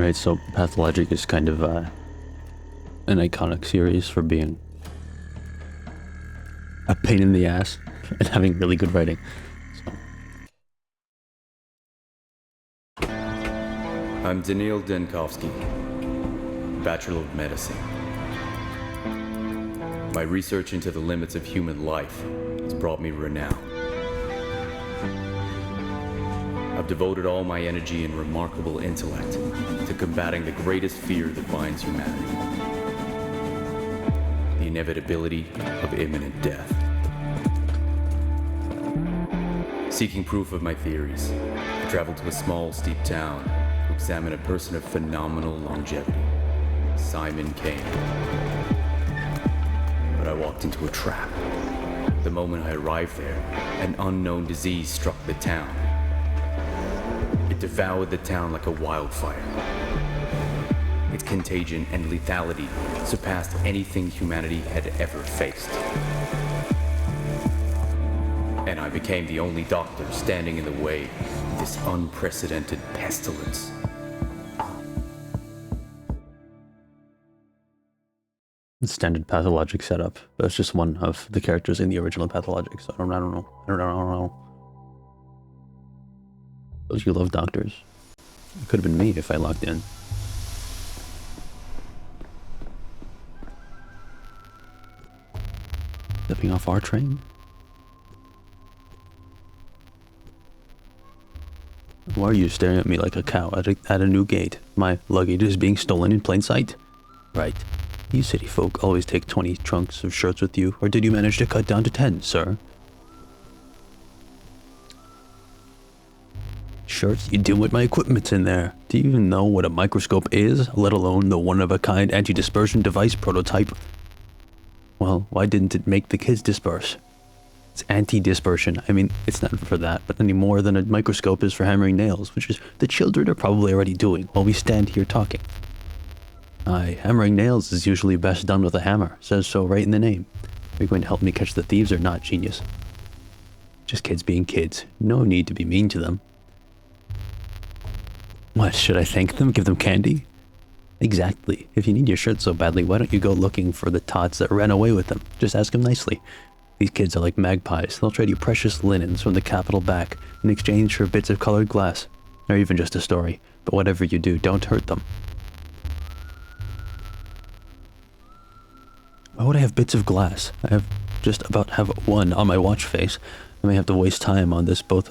Right, so Pathologic is kind of an iconic series for being a pain in the ass and having really good writing. So. I'm Daniil Denkovsky, Bachelor of Medicine. My research into the limits of human life has brought me renown. I've devoted all my energy and remarkable intellect to combating the greatest fear that binds humanity: the inevitability of imminent death. Seeking proof of my theories, I traveled to a small, steep town to examine a person of phenomenal longevity, Simon Kane. But I walked into a trap. The moment I arrived there, an unknown disease struck the town. It devoured the town like a wildfire. Its contagion and lethality surpassed anything humanity had ever faced. And I became the only doctor standing in the way of this unprecedented pestilence. Standard Pathologic setup. That's just one of the characters in the original Pathologic, so I don't know. Those you love doctors. It could have been me if I logged in. Stepping off our train? Why are you staring at me like a cow at a new gate? My luggage is being stolen in plain sight. Right. You city folk always take 20 trunks of shirts with you, or did you manage to cut down to 10, sir? Shirts? You do with my equipment's in there. Do you even know what a microscope is, let alone the one-of-a-kind anti-dispersion device prototype? Well, why didn't it make the kids disperse? It's anti-dispersion. I mean, it's not for that, but any more than a microscope is for hammering nails, which is the children are probably already doing while we stand here talking. Aye, hammering nails is usually best done with a hammer. Says so right in the name. Are you going to help me catch the thieves or not, genius? Just kids being kids. No need to be mean to them. What, should I thank them? Give them candy? Exactly. If you need your shirt so badly, why don't you go looking for the tots that ran away with them? Just ask them nicely. These kids are like magpies. They'll trade you precious linens from the capital back in exchange for bits of colored glass. Or even just a story. But whatever you do, don't hurt them. Why would I have bits of glass? I have just about have one on my watch face. I may have to waste time on this both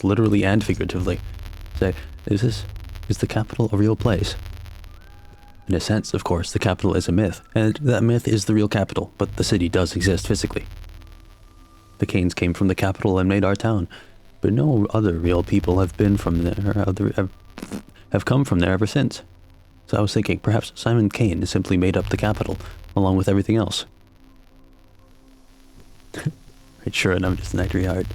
literally and figuratively. Say, is the capital a real place? In a sense, of course, the capital is a myth, and that myth is the real capital, but the city does exist physically. The Kanes came from the capital and made our town, but no other real people have been from there, have come from there ever since. So I was thinking, perhaps Simon Kane simply made up the capital, along with everything else. Right, sure, and I'm just an angry heart.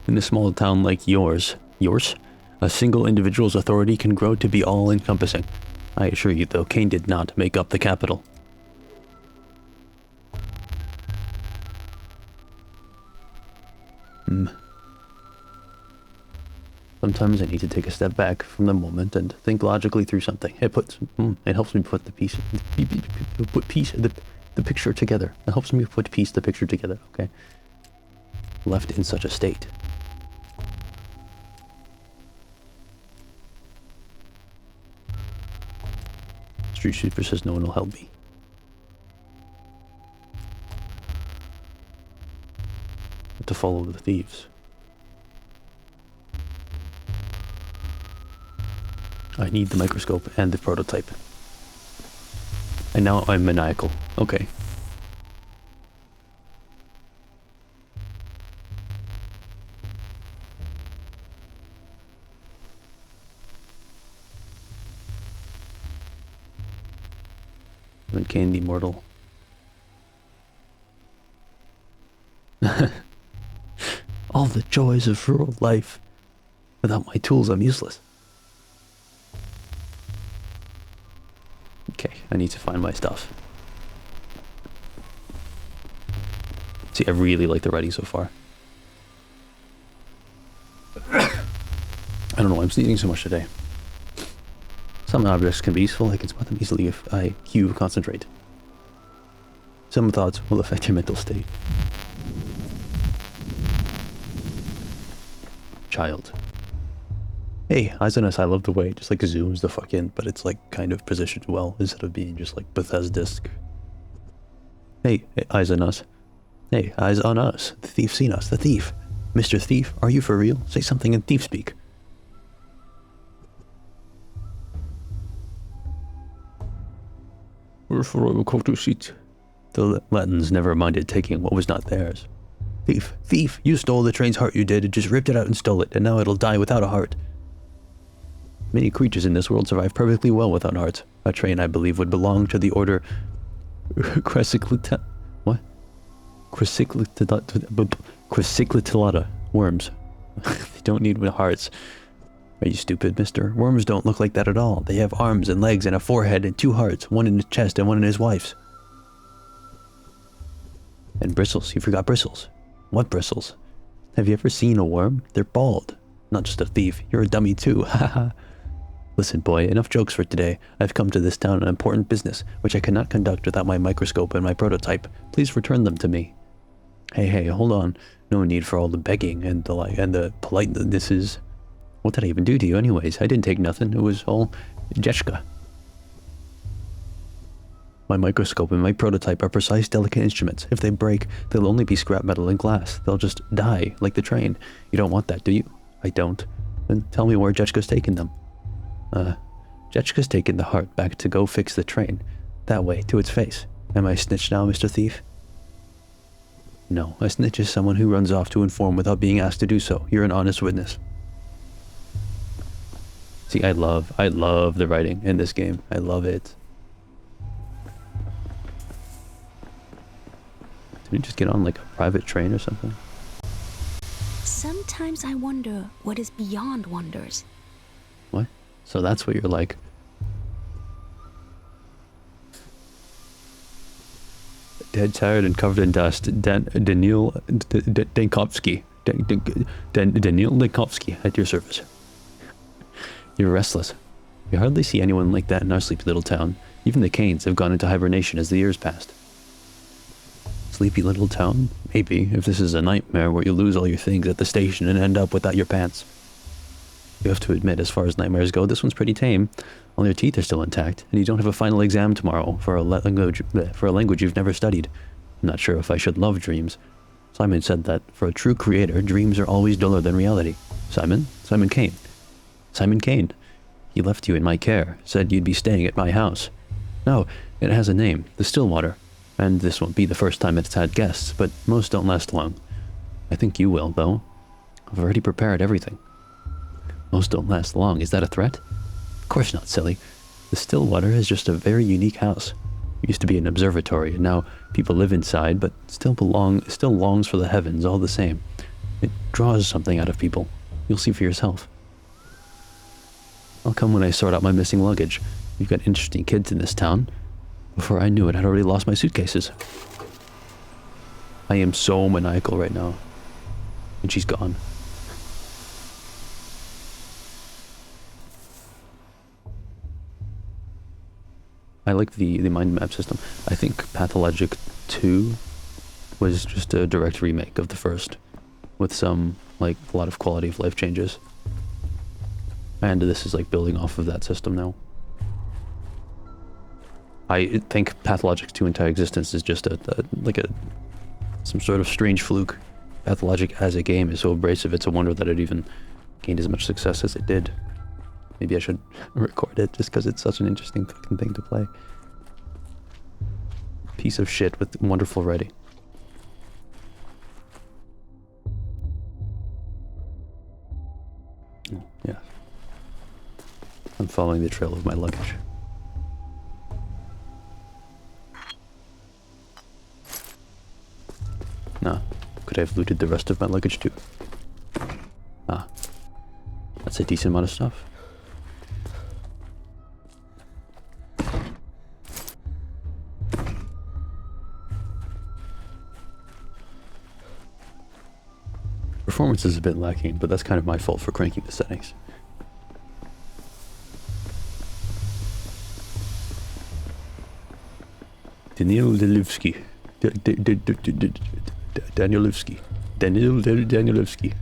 In a small town like yours, a single individual's authority can grow to be all-encompassing. I assure you, though, Kane did not make up the capital. Sometimes I need to take a step back from the moment and think logically through something. It helps me put the picture together. It helps me put the picture together, okay? Left in such a state. Street Sweeper says no one will help me. I have to follow the thieves. I need the microscope and the prototype. And now I'm maniacal. Okay. I'm Candy Mortal. All the joys of rural life. Without my tools, I'm useless. Okay, I need to find my stuff. See, I really like the writing so far. don't know why I'm eating so much today. Some objects can be useful, I can spot them easily if I cue concentrate. Some thoughts will affect your mental state. Child. Hey, eyes on us, I love the way it just like zooms the fuck in, but it's like kind of positioned well instead of being just like Bethesda-esque. Hey, eyes on us. Hey, eyes on us. The thief's seen us. The thief. Mr. Thief, are you for real? Say something in thief speak. We're for royal court seat. The Latins never minded taking what was not theirs. Thief, thief, you stole the train's heart, you did. Just ripped it out and stole it, and now it'll die without a heart. Many creatures in this world survive perfectly well without hearts. A train, I believe, would belong to the order Crassiclita. What? Crassiclitillata. Worms. They don't need hearts. Are you stupid, mister? Worms don't look like that at all. They have arms and legs and a forehead and 2 hearts, one in his chest and one in his wife's. And bristles. You forgot bristles. What bristles? Have you ever seen a worm? They're bald. Not just a thief. You're a dummy too. Haha. Listen, boy, enough jokes for today. I've come to this town on important business, which I cannot conduct without my microscope and my prototype. Please return them to me. Hey, hold on. No need for all the begging and the politenesses. What did I even do to you anyways? I didn't take nothing. It was all Jeshka. My microscope and my prototype are precise, delicate instruments. If they break, they'll only be scrap metal and glass. They'll just die, like the train. You don't want that, do you? I don't. Then tell me where Jeshka's taken them. Jeshka's taken the heart back to go fix the train. That way, to its face. Am I snitched now, Mr. Thief? No, a snitch is someone who runs off to inform without being asked to do so. You're an honest witness. See, I love the writing in this game. I love it. Did we just get on like a private train or something? Sometimes I wonder what is beyond wonders. What? So that's what you're like. Dead, tired, and covered in dust. Daniil Dankovsky. Daniil Dankovsky at your service. You're restless. We hardly see anyone like that in our sleepy little town. Even the Canes have gone into hibernation as the years passed. Sleepy little town? Maybe, if this is a nightmare where you lose all your things at the station and end up without your pants. You have to admit, as far as nightmares go, this one's pretty tame. All your teeth are still intact, and you don't have a final exam tomorrow for a language you've never studied. I'm not sure if I should love dreams. Simon said that, for a true creator, dreams are always duller than reality. Simon? Simon Kane. Simon Kane. He left you in my care, said you'd be staying at my house. No, it has a name, the Stillwater. And this won't be the first time it's had guests, but most don't last long. I think you will, though. I've already prepared everything. Most don't last long. Is that a threat? Of course not, silly. The Stillwater is just a very unique house. It used to be an observatory, and now people live inside, but still longs for the heavens all the same. It draws something out of people. You'll see for yourself. I'll come when I sort out my missing luggage. We've got interesting kids in this town. Before I knew it, I'd already lost my suitcases. I am so maniacal right now. And she's gone. I like the mind map system. I think Pathologic 2 was just a direct remake of the first, with some, like, a lot of quality of life changes. And this is, like, building off of that system now. I think Pathologic's 2 entire existence is just some sort of strange fluke. Pathologic as a game is so abrasive, it's a wonder that it even gained as much success as it did. Maybe I should record it just because it's such an interesting fucking thing to play. Piece of shit with wonderful writing. Oh, yeah. I'm following the trail of my luggage. Nah, could I have looted the rest of my luggage too? Ah, that's a decent amount of stuff. Performance is a bit lacking, but that's kind of my fault for cranking the settings. Danielewski. Danielewski. Danielewski.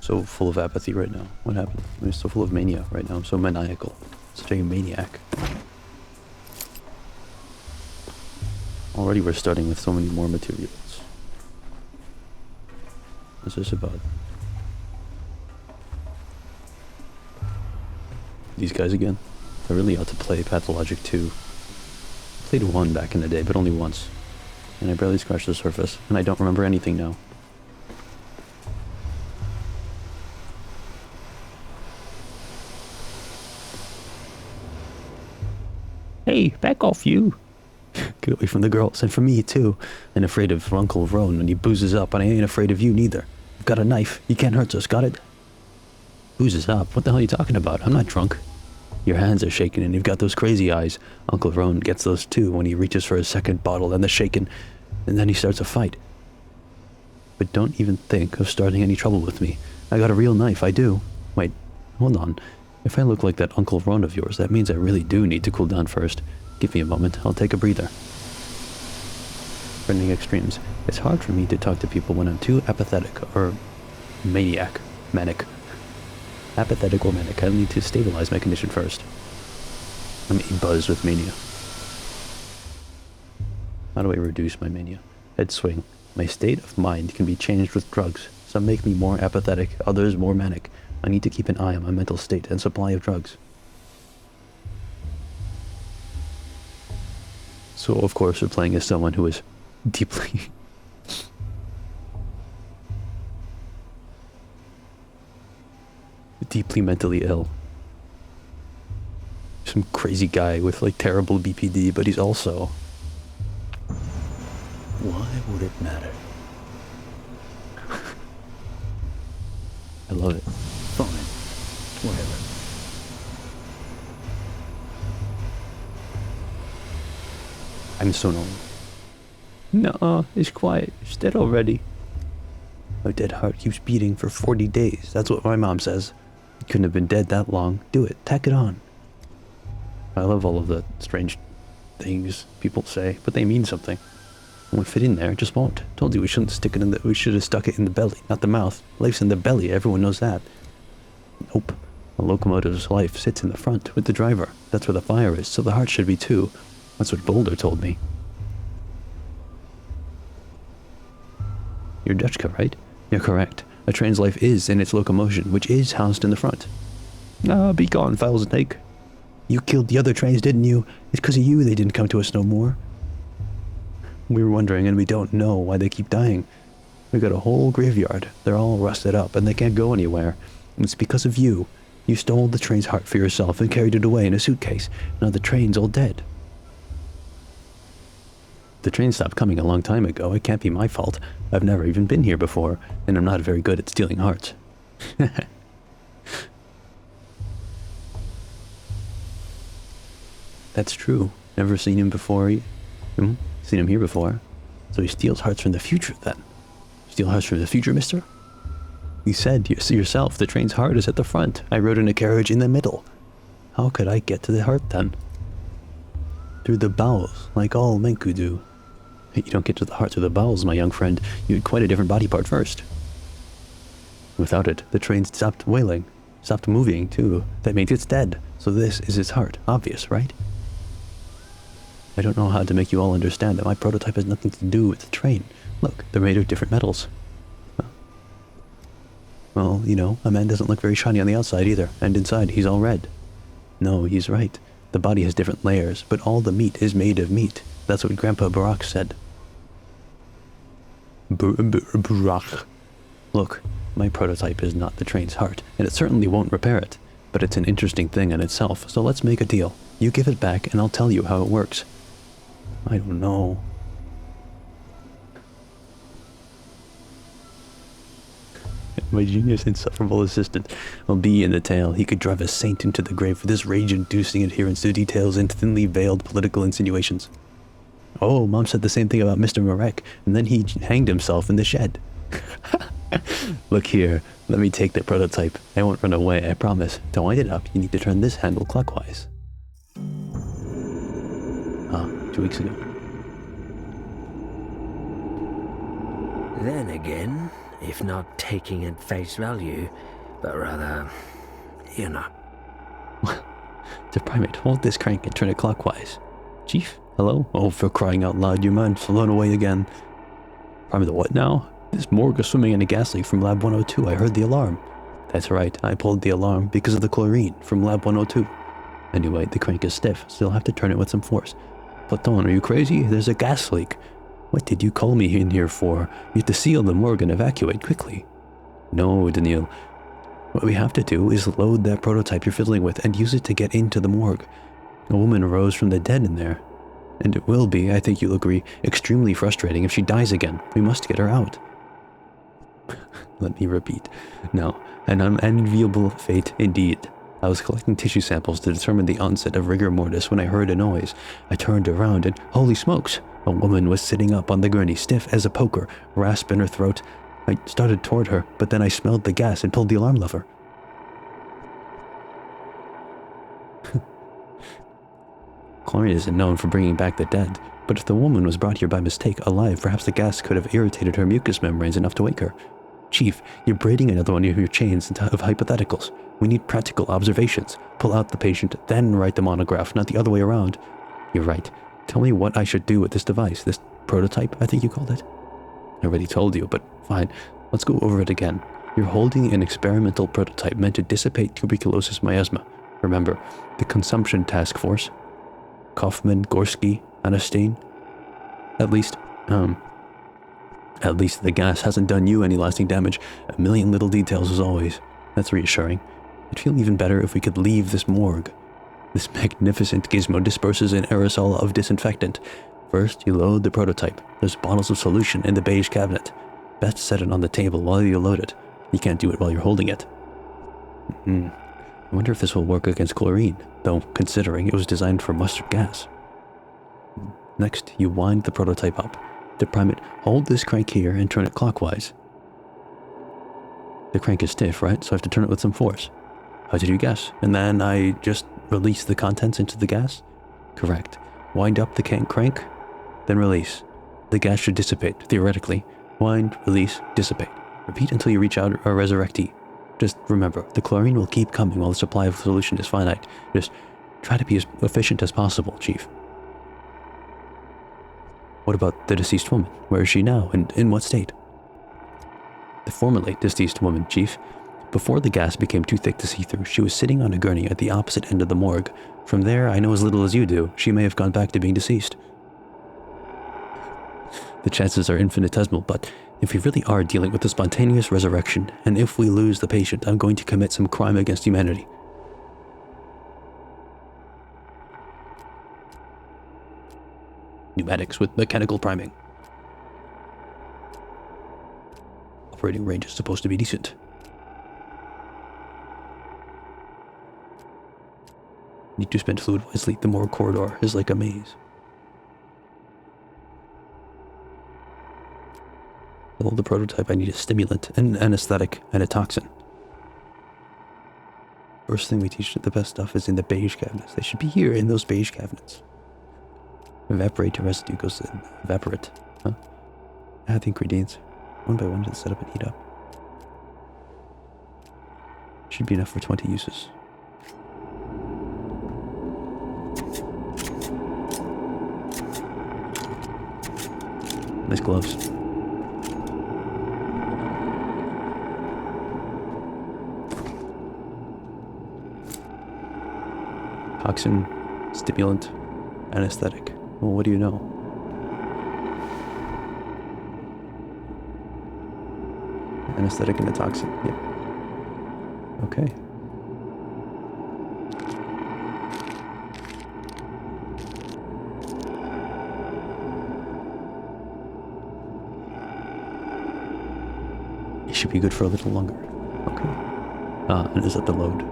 So full of apathy right now. What happened? I'm so full of mania right now. I'm so maniacal. Such a maniac. Already we're starting with so many more materials. What's this about? These guys again? I really ought to play Pathologic 2. Played 1 back in the day, but only once. And I barely scratched the surface, and I don't remember anything now. Hey, back off you! Get away from the girls, and from me too. I'm afraid of Uncle Roan when he boozes up, and I ain't afraid of you neither. I've got a knife. You can't hurt us, got it? Boozes up? What the hell are you talking about? I'm not drunk. Your hands are shaking and you've got those crazy eyes. Uncle Roan gets those too when he reaches for his second bottle and the shaking, and then he starts a fight. But don't even think of starting any trouble with me. I got a real knife, I do. Wait, hold on. If I look like that Uncle Roan of yours, that means I really do need to cool down first. Give me a moment, I'll take a breather. Friending extremes. It's hard for me to talk to people when I'm too apathetic or maniac. Manic. Apathetic or manic. I need to stabilize my condition first. I'm a buzz with mania. How do I reduce my mania? Head swing. My state of mind can be changed with drugs. Some make me more apathetic, others more manic. I need to keep an eye on my mental state and supply of drugs. So, of course, we're playing as someone who is deeply... deeply mentally ill. Some crazy guy with, like, terrible BPD, but he's also... Why would it matter? I love it. Fine. Whatever. I'm so normal. No, it's quiet. It's dead already. My dead heart keeps beating for 40 days. That's what my mom says. It couldn't have been dead that long. Do it. Tack it on. I love all of the strange things people say, but they mean something. It won't fit in there. It just won't. Told you we shouldn't stick it in the... We should have stuck it in the belly, not the mouth. Life's in the belly. Everyone knows that. Nope. A locomotive's life sits in the front with the driver. That's where the fire is, so the heart should be too. That's what Boulder told me. You're Dutchka, right? You're correct. A train's life is in its locomotion, which is housed in the front. Ah, be gone, foul snake. You killed the other trains, didn't you? It's because of you they didn't come to us no more. We were wondering, and we don't know why they keep dying. We got a whole graveyard. They're all rusted up, and they can't go anywhere. And it's because of you. You stole the train's heart for yourself and carried it away in a suitcase. Now the train's all dead. The train stopped coming a long time ago. It can't be my fault. I've never even been here before, and I'm not very good at stealing hearts. That's true. Never seen him before. Seen him here before. So he steals hearts from the future, then. Steal hearts from the future, mister? You said yourself the train's heart is at the front. I rode in a carriage in the middle. How could I get to the heart, then? Through the bowels, like all Menku do. You don't get to the heart through the bowels, my young friend. You had quite a different body part first. Without it, the train stopped wailing. Stopped moving, too. That means it's dead. So this is its heart. Obvious, right? I don't know how to make you all understand that my prototype has nothing to do with the train. Look, they're made of different metals. Well, you know, a man doesn't look very shiny on the outside either, and inside he's all red. No, he's right. The body has different layers, but all the meat is made of meat. That's what Grandpa Barack said. Barack. Look, my prototype is not the train's heart, and it certainly won't repair it. But it's an interesting thing in itself, so let's make a deal. You give it back, and I'll tell you how it works. I don't know. My genius, insufferable assistant will be in the tale. He could drive a saint into the grave for this rage-inducing adherence to details and thinly veiled political insinuations. Oh, Mom said the same thing about Mr. Marek, and then he hanged himself in the shed. Look here, let me take the prototype. I won't run away, I promise. To wind it up, you need to turn this handle clockwise. 2 weeks ago. Then again, if not taking at face value, but rather, you know. The primate, hold this crank and turn it clockwise. Chief? Hello? Oh, for crying out loud, your mind's flown away again. Primate, what now? This morgue is swimming in a gas leak from Lab 102. I heard the alarm. That's right, I pulled the alarm because of the chlorine from Lab 102. Anyway, the crank is stiff, so you'll have to turn it with some force. Platon, are you crazy? There's a gas leak. What did you call me in here for? We have to seal the morgue and evacuate quickly. No, Daniil. What we have to do is load that prototype you're fiddling with and use it to get into the morgue. A woman rose from the dead in there. And it will be, I think you'll agree, extremely frustrating if she dies again. We must get her out. Let me repeat. No, an unenviable fate indeed. I was collecting tissue samples to determine the onset of rigor mortis when I heard a noise. I turned around and, holy smokes, a woman was sitting up on the gurney, stiff as a poker, rasp in her throat. I started toward her, but then I smelled the gas and pulled the alarm lever. Chlorine isn't known for bringing back the dead, but if the woman was brought here by mistake, alive, perhaps the gas could have irritated her mucous membranes enough to wake her. Chief, you're braiding another one of your chains of hypotheticals. We need practical observations. Pull out the patient, then write the monograph, not the other way around. You're right. Tell me what I should do with this device, this prototype, I think you called it. I already told you, but fine. Let's go over it again. You're holding an experimental prototype meant to dissipate tuberculosis miasma. Remember, the consumption task force. Kaufman, Gorski, Anastain. At least the gas hasn't done you any lasting damage. A million little details as always. That's reassuring. It'd feel even better if we could leave this morgue. This magnificent gizmo disperses an aerosol of disinfectant. First, you load the prototype. There's bottles of solution in the beige cabinet. Best set it on the table while you load it. You can't do it while you're holding it. I wonder if this will work against chlorine, though considering it was designed for mustard gas. Next, you wind the prototype up. To prime it, hold this crank here and turn it clockwise. The crank is stiff, right? So I have to turn it with some force. How did you guess? And then I just release the contents into the gas? Correct. Wind up the crank, then release. The gas should dissipate, theoretically. Wind, release, dissipate. Repeat until you reach out a resurrectee. Just remember, the chlorine will keep coming while the supply of solution is finite. Just try to be as efficient as possible, Chief. What about the deceased woman? Where is she now, and in what state? The formerly deceased woman, Chief. Before the gas became too thick to see through, she was sitting on a gurney at the opposite end of the morgue. From there, I know as little as you do. She may have gone back to being deceased. The chances are infinitesimal, but if we really are dealing with a spontaneous resurrection, and if we lose the patient, I'm going to commit some crime against humanity. Pneumatics with mechanical priming. Operating range is supposed to be decent. Need to spend fluid wisely. The morgue corridor is like a maze. To hold the prototype, I need a stimulant, an anesthetic, and a toxin. First thing we teach the best stuff is in the beige cabinets. They should be here in those beige cabinets. Evaporate to residue goes in. Evaporate. Huh? Add the ingredients one by one to set up and heat up. Should be enough for 20 uses. Nice gloves. Toxin, stimulant, anesthetic. Well, what do you know? Anesthetic and a toxin. Yep. Okay. It should be good for a little longer. Okay. And is that the load?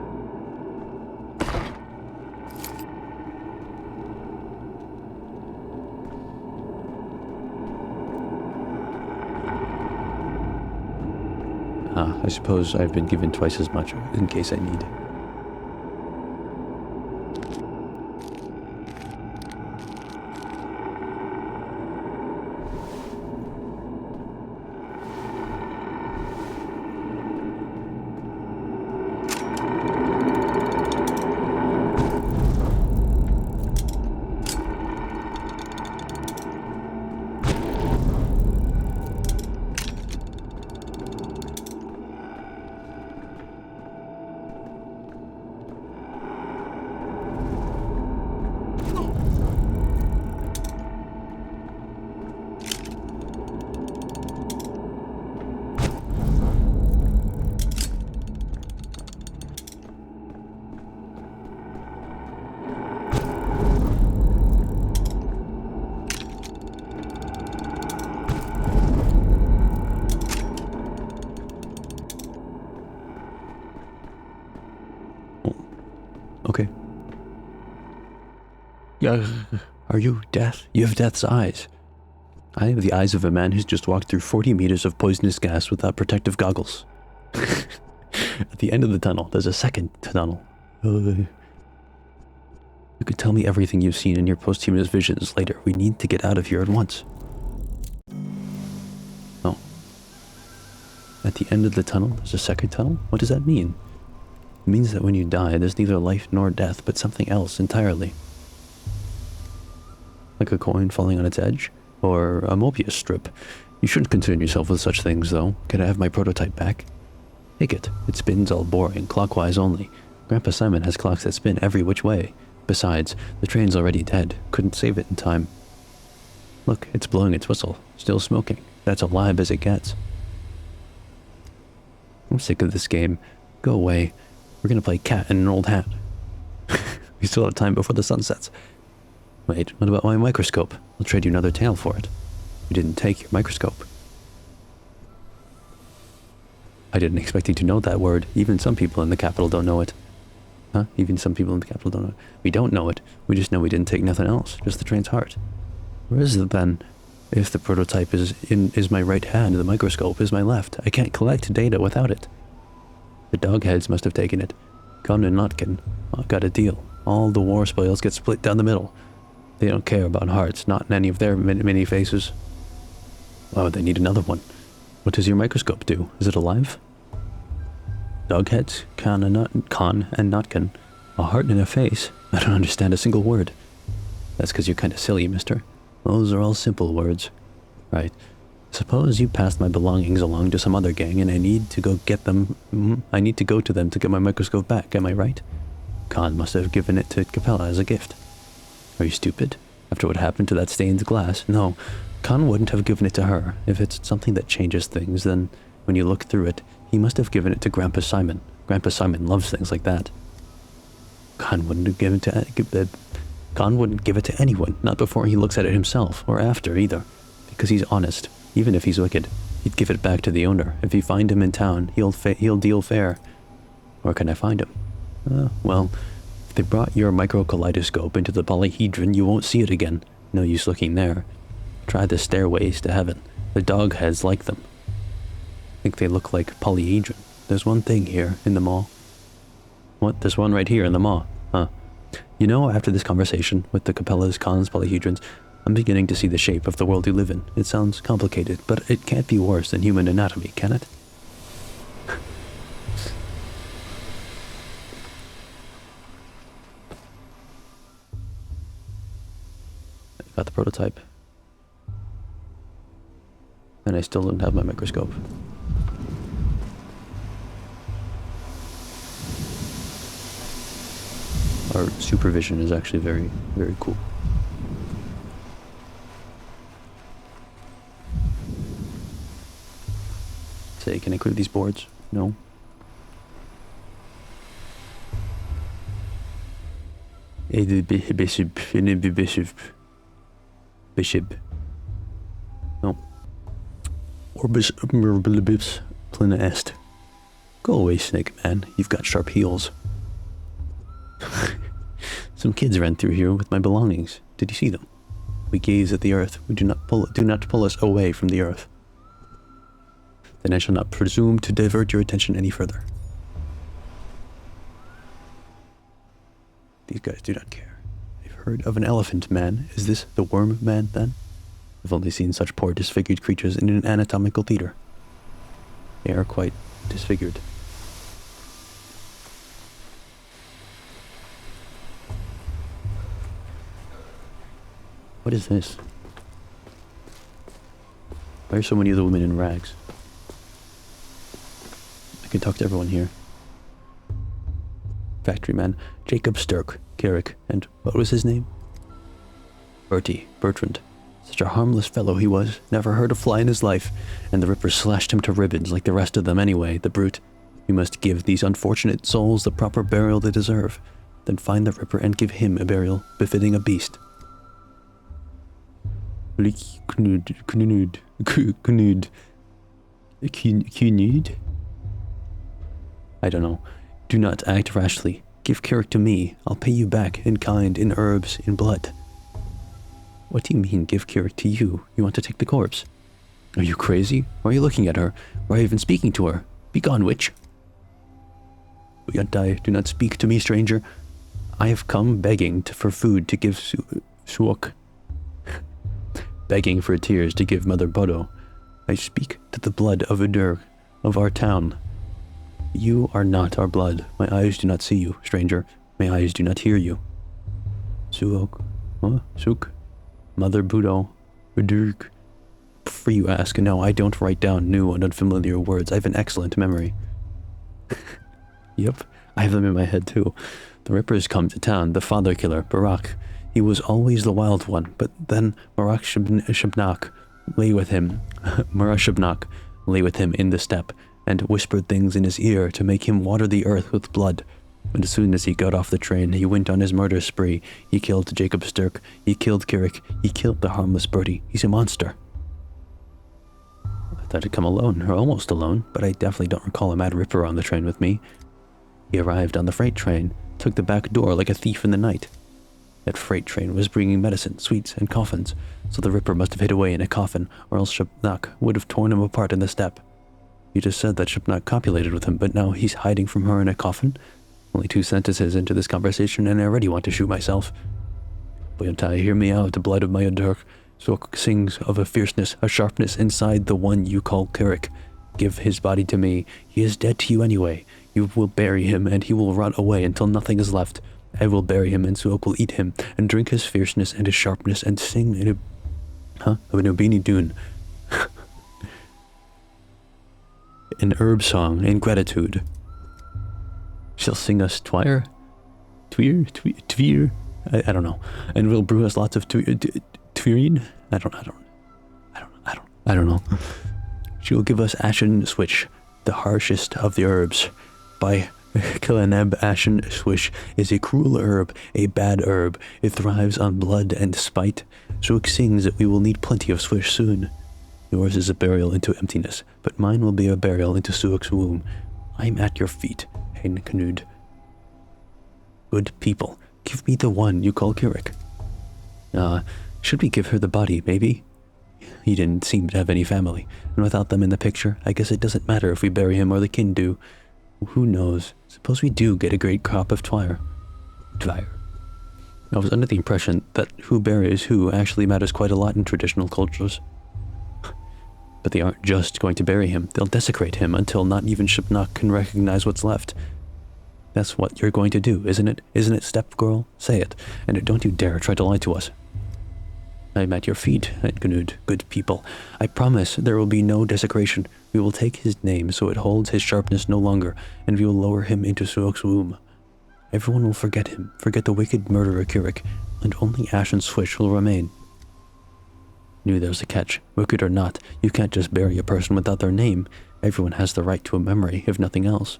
I suppose I've been given twice as much in case I need. Okay. Are you Death? You have Death's eyes. I have the eyes of a man who's just walked through 40 meters of poisonous gas without protective goggles. At the end of the tunnel, there's a second tunnel. You could tell me everything you've seen in your posthumous visions later. We need to get out of here at once. Oh. At the end of the tunnel, there's a second tunnel? What does that mean? It means that when you die, there's neither life nor death, but something else entirely. Like a coin falling on its edge? Or a Mobius strip? You shouldn't concern yourself with such things, though. Can I have my prototype back? Take it. It spins all boring, clockwise only. Grandpa Simon has clocks that spin every which way. Besides, the train's already dead. Couldn't save it in time. Look, it's blowing its whistle. Still smoking. That's alive as it gets. I'm sick of this game. Go away. We're gonna play cat in an old hat. We still have time before the sun sets. Wait, what about my microscope? I'll trade you another tail for it. You didn't take your microscope. I didn't expect you to know that word. Even some people in the capital don't know it. Huh? Even some people in the capital don't know it. We don't know it. We just know we didn't take nothing else. Just the train's heart. Where is it then? If the prototype is my right hand, the microscope is my left. I can't collect data without it. The dogheads must have taken it. Gunn and Notkin got a deal. All the war spoils get split down the middle. They don't care about hearts, not in any of their many faces. Why would they need another one? What does your microscope do? Is it alive? Dogheads, Khan and Notkin. A heart and a face. I don't understand a single word. That's because you're kind of silly, mister. Those are all simple words. Right. Suppose you passed my belongings along to some other gang and I need to go get them. I need to go to them to get my microscope back, am I right? Khan must have given it to Capella as a gift. Are you stupid? After what happened to that stained glass? No, Khan wouldn't have given it to her. If it's something that changes things, then when you look through it, he must have given it to Grandpa Simon. Grandpa Simon loves things like that. Khan wouldn't give it to anyone, not before he looks at it himself, or after either, because he's honest. Even if he's wicked, he'd give it back to the owner. If you find him in town, he'll deal fair. Where can I find him? Well, if they brought your microkaleidoscope into the polyhedron, you won't see it again. No use looking there. Try the stairways to heaven. The dog heads like them. Think they look like polyhedron. There's one thing here in the mall. What? There's one right here in the mall. Huh. You know, after this conversation with the Capellas, Khans, polyhedrons, I'm beginning to see the shape of the world we live in. It sounds complicated, but it can't be worse than human anatomy, can it? Got the prototype. And I still don't have my microscope. Our supervision is actually very, very cool. Say, can I clear these boards? No. Bishop. No. Orbis plena est. Go away, Snake Man. You've got sharp heels. Some kids ran through here with my belongings. Did you see them? We gaze at the earth. We do not pull us away from the earth. Then I shall not presume to divert your attention any further. These guys do not care. They've heard of an elephant man. Is this the worm man, then? I've only seen such poor disfigured creatures in an anatomical theater. They are quite disfigured. What is this? Why are so many of the women in rags? I can talk to everyone here. Factory man, Jacob Sturck, Carrick, and what was his name? Bertrand. Such a harmless fellow he was, never hurt a fly in his life, and the Ripper slashed him to ribbons like the rest of them anyway, the brute. We must give these unfortunate souls the proper burial they deserve, then find the Ripper and give him a burial befitting a beast. Knud. I don't know. Do not act rashly. Give Carrick to me. I'll pay you back in kind, in herbs, in blood. What do you mean, give Carrick to you? You want to take the corpse? Are you crazy? Why are you looking at her? Why are you even speaking to her? Be gone, witch. Do not speak to me, stranger. I have come begging for food to give Suok. Begging for tears to give Mother Bodo. I speak to the blood of Udur, of our town. You are not our blood. My eyes do not see you, stranger. My eyes do not hear you. Suok. Huh? Suk. Mother Budo. Udur. For you ask. No, I don't write down new and unfamiliar words. I have an excellent memory. Yep, I have them in my head too. The Rippers come to town. The father killer, Barak. He was always the wild one, but then Marak Shabnak lay with him. Marashabnak lay with him in the steppe and whispered things in his ear to make him water the earth with blood. And as soon as he got off the train, he went on his murder spree. He killed Jacob Sturck. He killed Carrick. He killed the harmless birdie. He's a monster. I thought he'd come alone, or almost alone, but I definitely don't recall a Mad Ripper on the train with me. He arrived on the freight train, took the back door like a thief in the night. That freight train was bringing medicine, sweets, and coffins, so the Ripper must have hid away in a coffin, or else Shabnak would have torn him apart in the steppe. You just said that Shabnak copulated with him, but now he's hiding from her in a coffin? Only 2 sentences into this conversation, and I already want to shoot myself. Boyantai, hear me out, the blood of my Udur. Sok sings of a fierceness, a sharpness inside the one you call Carrick. Give his body to me. He is dead to you anyway. You will bury him, and he will rot away until nothing is left. I will bury him, and Suok will eat him, and drink his fierceness and his sharpness, and sing in of an Obini Dune. An herb song in gratitude. She'll sing us Twire? Twir? I don't know. And will brew us lots of Twirin? I don't know. She will give us Ashen Switch, the harshest of the herbs. By Kilaneb, Ashen Swish is a cruel herb, a bad herb. It thrives on blood and spite. Suok sings that we will need plenty of Swish soon. Yours is a burial into emptiness, but mine will be a burial into Suok's womb. I'm at your feet, Hein Knud. Good people, give me the one you call Carrick. Should we give her the body, maybe? He didn't seem to have any family, and without them in the picture, I guess it doesn't matter if we bury him or the kin do. Who knows? Suppose we do get a great crop of Twire. I was under the impression that who buries who actually matters quite a lot in traditional cultures. But they aren't just going to bury him, they'll desecrate him until not even Shipnak can recognize what's left. That's what you're going to do, isn't it? Isn't it, step girl? Say it, and don't you dare try to lie to us. I'm at your feet, Gnud, good people. I promise there will be no desecration. We will take his name so it holds his sharpness no longer, and we will lower him into Suok's womb. Everyone will forget him, forget the wicked murderer Carrick, and only Ashen Swish will remain. Knew there was a catch. Wicked or not, you can't just bury a person without their name. Everyone has the right to a memory, if nothing else.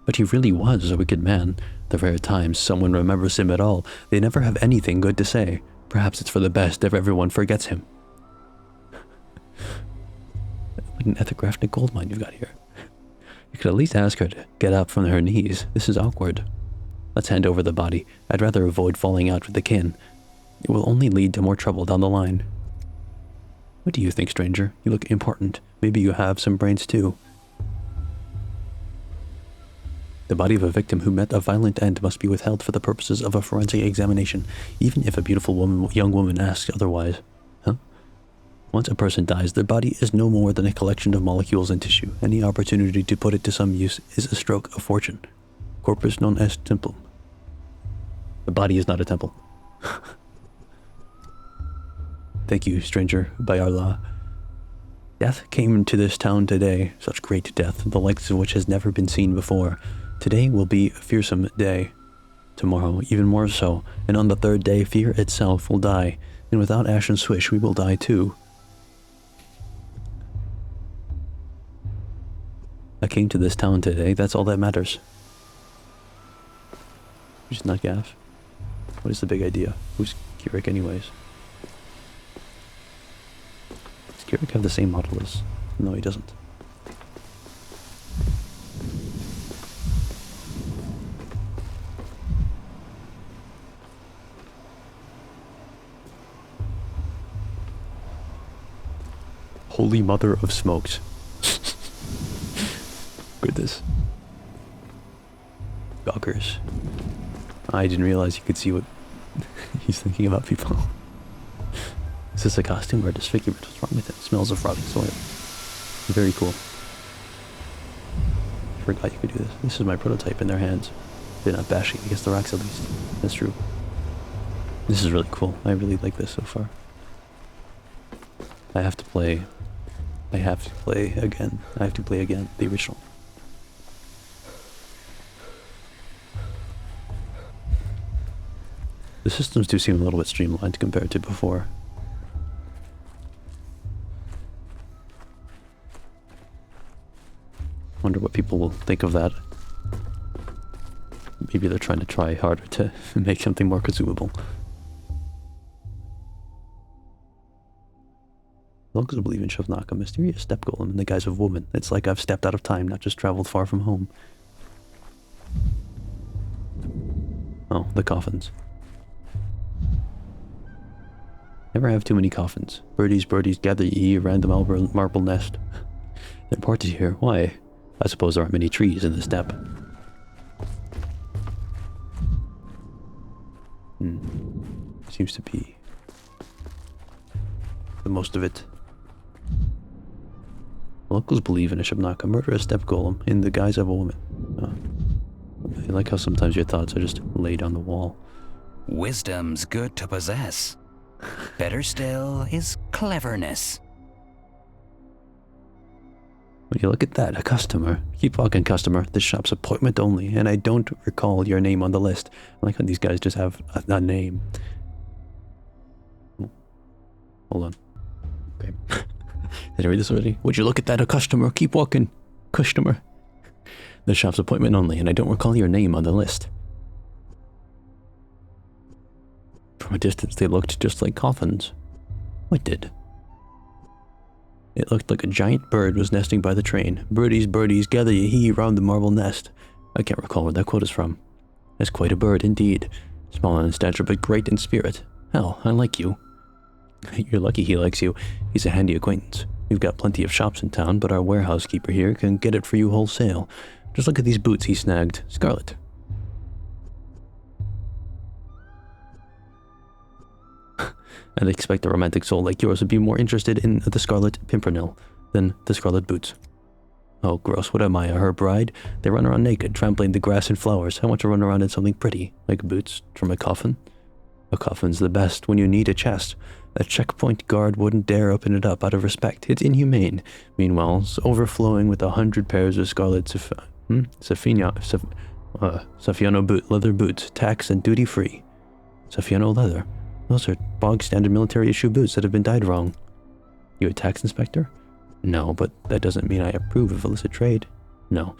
But he really was a wicked man. The rare times someone remembers him at all, they never have anything good to say. Perhaps it's for the best if everyone forgets him. What an ethographic gold mine you've got here. You could at least ask her to get up from her knees. This is awkward. Let's hand over the body. I'd rather avoid falling out with the kin. It will only lead to more trouble down the line. What do you think, stranger? You look important. Maybe you have some brains too. The body of a victim who met a violent end must be withheld for the purposes of a forensic examination, even if a beautiful young woman asks otherwise. Huh? Once a person dies, their body is no more than a collection of molecules and tissue. Any opportunity to put it to some use is a stroke of fortune. Corpus non est templum. The body is not a temple. Thank you, stranger, by Allah. Death came to this town today, such great death, the likes of which has never been seen before. Today will be a fearsome day. Tomorrow, even more so, and on the third day, fear itself will die, and without ash and swish, we will die too. I came to this town today, that's all that matters. Just not gaff. What is the big idea? Who's Keurig anyways? Does Keurig have the same model as... No, he doesn't. Holy mother of smokes. Goodness. Gawkers. I didn't realize you could see what he's thinking about people. Is this a costume or a disfigurement? What's wrong with it? It smells of rotting soil. Very cool. I forgot you could do this. This is my prototype in their hands. They're not bashing against the rocks at least. That's true. This is really cool. I really like this so far. I have to play again. I have to play again, the original. The systems do seem a little bit streamlined compared to before. Wonder what people will think of that. Maybe they're trying to try harder to make something more consumable. Locals believe in Shavnak, a mysterious step golem in the guise of woman. It's like I've stepped out of time, not just traveled far from home. Oh, the coffins. Never have too many coffins. Birdies, birdies, gather ye around the marble nest. They're important here. Why? I suppose there aren't many trees in the steppe. Seems to be the most of it. Locals believe in a Shabnak, a murderous step golem in the guise of a woman. I like how sometimes your thoughts are just laid on the wall. Wisdom's good to possess. Better still is cleverness. When you look at that, a customer. Keep walking, customer. This shop's appointment only, and I don't recall your name on the list. I like how these guys just have a name. Hold on. Okay. Did I read this already? Would you look at that, a customer? Keep walking, customer. The shop's appointment only, and I don't recall your name on the list. From a distance, they looked just like coffins. What did? It looked like a giant bird was nesting by the train. Birdies, birdies, gather ye round the marble nest. I can't recall where that quote is from. That's quite a bird indeed. Small in stature, but great in spirit. Hell, I like you. You're lucky he likes you. He's a handy acquaintance. We've got plenty of shops in town, but our warehouse keeper here can get it for you wholesale. Just look at these boots he snagged. Scarlet. I'd expect a romantic soul like yours would be more interested in the Scarlet Pimpernel than the Scarlet Boots. Oh, gross, what am I, her bride? They run around naked, trampling the grass and flowers. I want to run around in something pretty, like boots from a coffin. A coffin's the best when you need a chest. A checkpoint guard wouldn't dare open it up out of respect. It's inhumane. Meanwhile, it's overflowing with 100 pairs of scarlet Saffiano leather boots, tax and duty-free. Saffiano leather. Those are bog-standard military-issue boots that have been dyed wrong. You a tax inspector? No, but that doesn't mean I approve of illicit trade. No.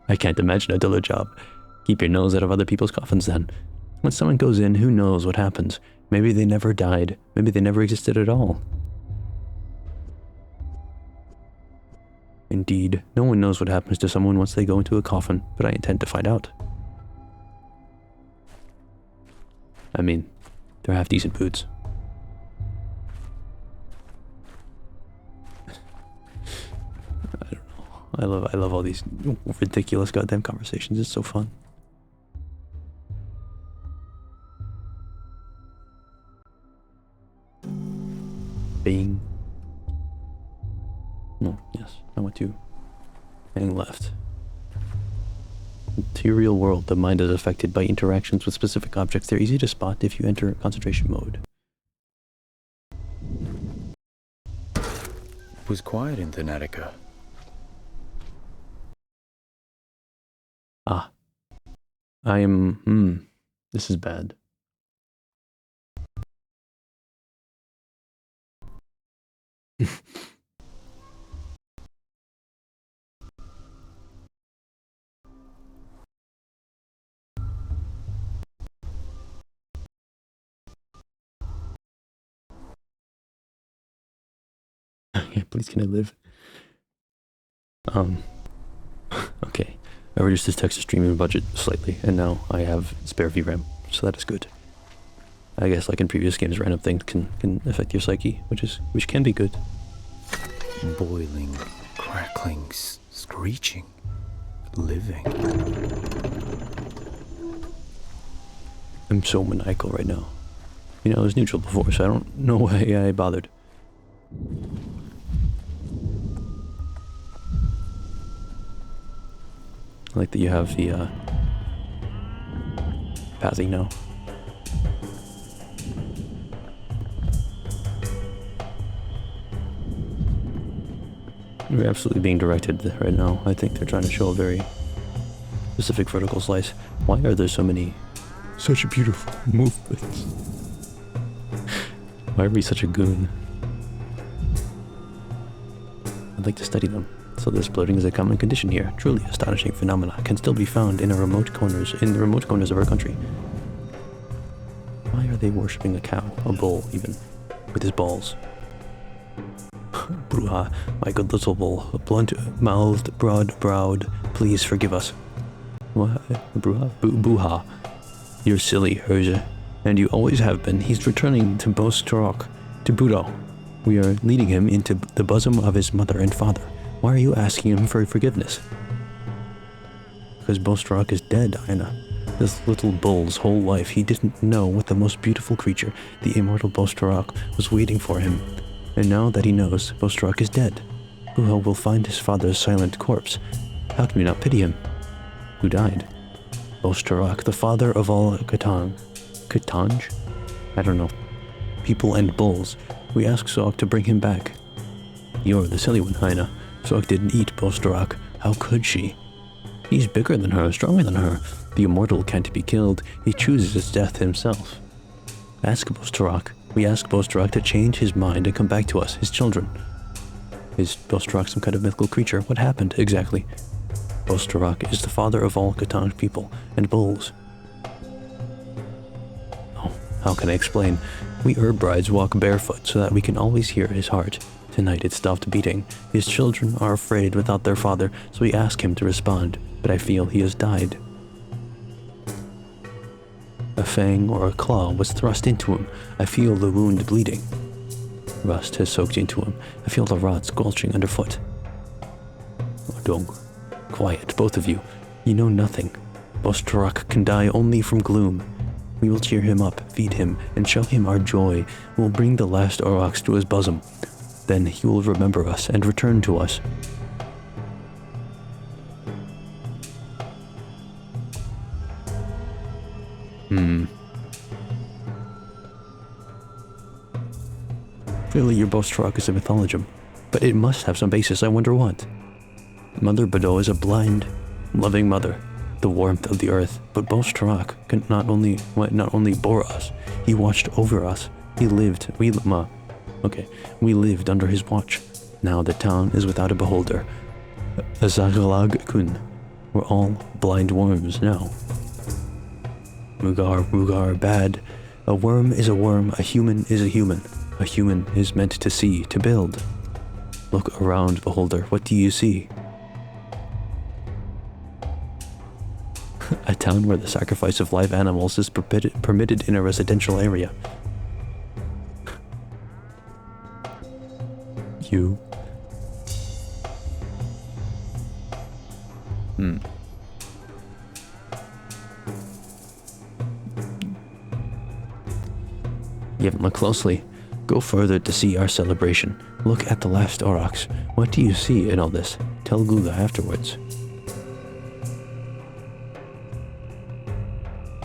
I can't imagine a duller job. Keep your nose out of other people's coffins, then. When someone goes in, who knows what happens? Maybe they never died. Maybe they never existed at all. Indeed, no one knows what happens to someone once they go into a coffin, but I intend to find out. I mean, they're half-decent boots. I love all these ridiculous goddamn conversations. It's so fun. Bing. No, yes. I want to hang left. Material world, the mind is affected by interactions with specific objects. They're easy to spot if you enter concentration mode. It was quiet in Thanatica. Ah. I am... This is bad. Yeah, please can I live? Okay. I reduced this text streaming budget slightly, and now I have spare VRAM, so that is good. I guess like in previous games, random things can affect your psyche, which can be good. Boiling, crackling, screeching, living. I'm so maniacal right now. You know, I was neutral before, so I don't know why I bothered. I like that you have the, Pazzy now. We're absolutely being directed right now. I think they're trying to show a very specific vertical slice. Why are there so many such beautiful movements? Why are we such a goon? I'd like to study them. So this bloating is a common condition here. Truly astonishing phenomena can still be found in the remote corners of our country. Why are they worshipping a cow, a bull even, with his balls? Bruja, my good little bull, blunt-mouthed, broad-browed, please forgive us. What? Bruja? Buha. You're silly, Herja, and you always have been. He's returning to Bostorok, to Budo. We are leading him into the bosom of his mother and father. Why are you asking him for forgiveness? Because Bostorok is dead, Aina. This little bull's whole life, he didn't know what the most beautiful creature, the immortal Bostorok, was waiting for him. And now that he knows, Bostorok is dead. Buha will find his father's silent corpse. How can we not pity him? Who died? Bostorok, the father of all Katanj? I don't know. People and bulls. We ask Sok to bring him back. You're the silly one, Aina. Sok didn't eat Bostorok. How could she? He's bigger than her, stronger than her. The immortal can't be killed. He chooses his death himself. Ask Bostorok. We ask Bostorok to change his mind and come back to us, his children. Is Bostorok some kind of mythical creature? What happened, exactly? Bostorok is the father of all Katanj people and bulls. Oh, how can I explain? We herb brides walk barefoot so that we can always hear his heart. Tonight it stopped beating. His children are afraid without their father, so we ask him to respond, but I feel he has died. A fang or a claw was thrust into him. I feel the wound bleeding. Rust has soaked into him. I feel the rot squelching underfoot. Oh, dog. Quiet, both of you. You know nothing. Bostorok can die only from gloom. We will cheer him up, feed him, and show him our joy. We will bring the last Aurochs to his bosom. Then he will remember us and return to us. Clearly your Bostorok is a mythologium, but it must have some basis. I wonder what. Mother Bado is a blind, loving mother, the warmth of the earth, but Bostorok can not only bore us, he watched over us. We lived under his watch. Now the town is without a beholder. Azagalag kun. We're all blind worms now. Mugar, bad. A worm is a worm, a human is a human. A human is meant to see, to build. Look around, beholder, what do you see? A town where the sacrifice of live animals is permitted in a residential area. You haven't looked closely. Go further to see our celebration. Look at the last aurochs. What do you see in all this? Tell Gula afterwards.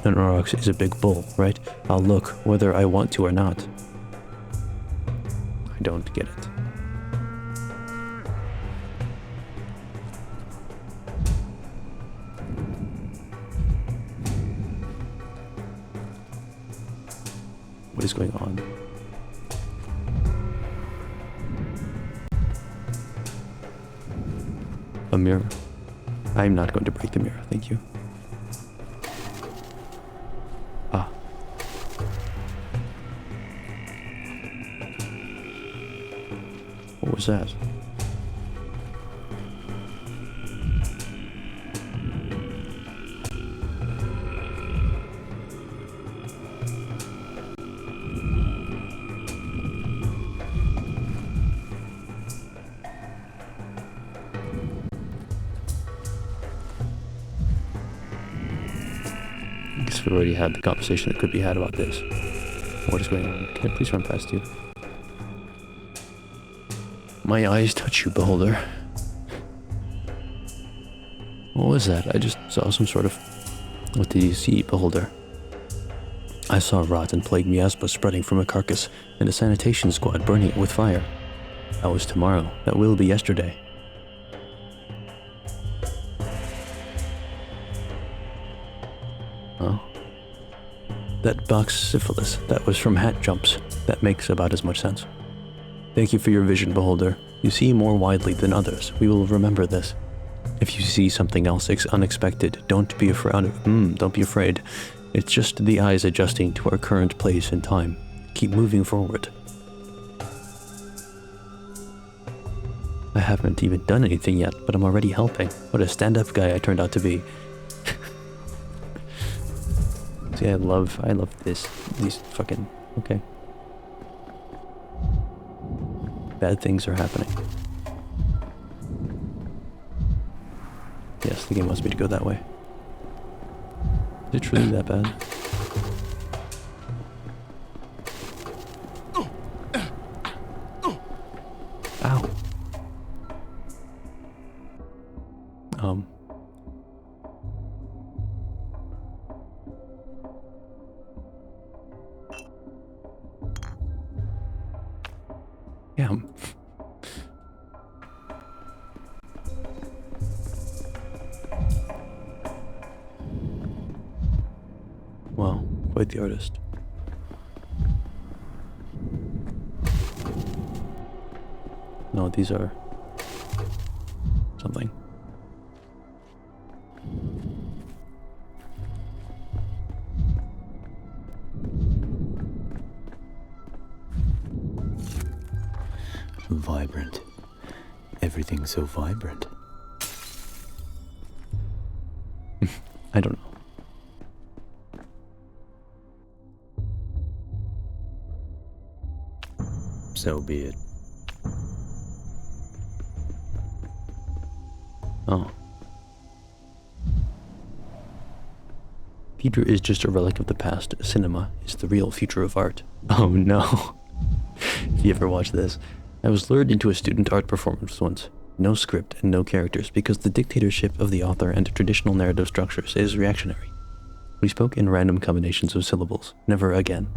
An aurochs is a big bull, right? I'll look whether I want to or not. I don't get it. What is going on? A mirror. I'm not going to break the mirror, thank you. Ah. What was that? I guess we already had the conversation that could be had about this. What is going on? Can I please run past you? My eyes touch you, beholder. What was that? I just saw some sort of... What did you see, beholder? I saw rot and plague miasma spreading from a carcass, and a sanitation squad burning it with fire. That was tomorrow. That will be yesterday. Oh. That box syphilis, that was from hat jumps. That makes about as much sense. Thank you for your vision, beholder. You see more widely than others. We will remember this. If you see something else unexpected, don't be afraid. Don't be afraid. It's just the eyes adjusting to our current place and time. Keep moving forward. I haven't even done anything yet, but I'm already helping. What a stand-up guy I turned out to be. See, I love this. These fucking... Okay. Bad things are happening. Yes, the game wants me to go that way. Is it truly that bad? Ow. Yeah. Wow, quite the artist. No, these are something. Vibrant. Everything's so vibrant. I don't know. So be it. Oh. Theater is just a relic of the past. Cinema is the real future of art. Oh no. If you ever watch this. I was lured into a student art performance once. No script and no characters because the dictatorship of the author and traditional narrative structures is reactionary. We spoke in random combinations of syllables. Never again.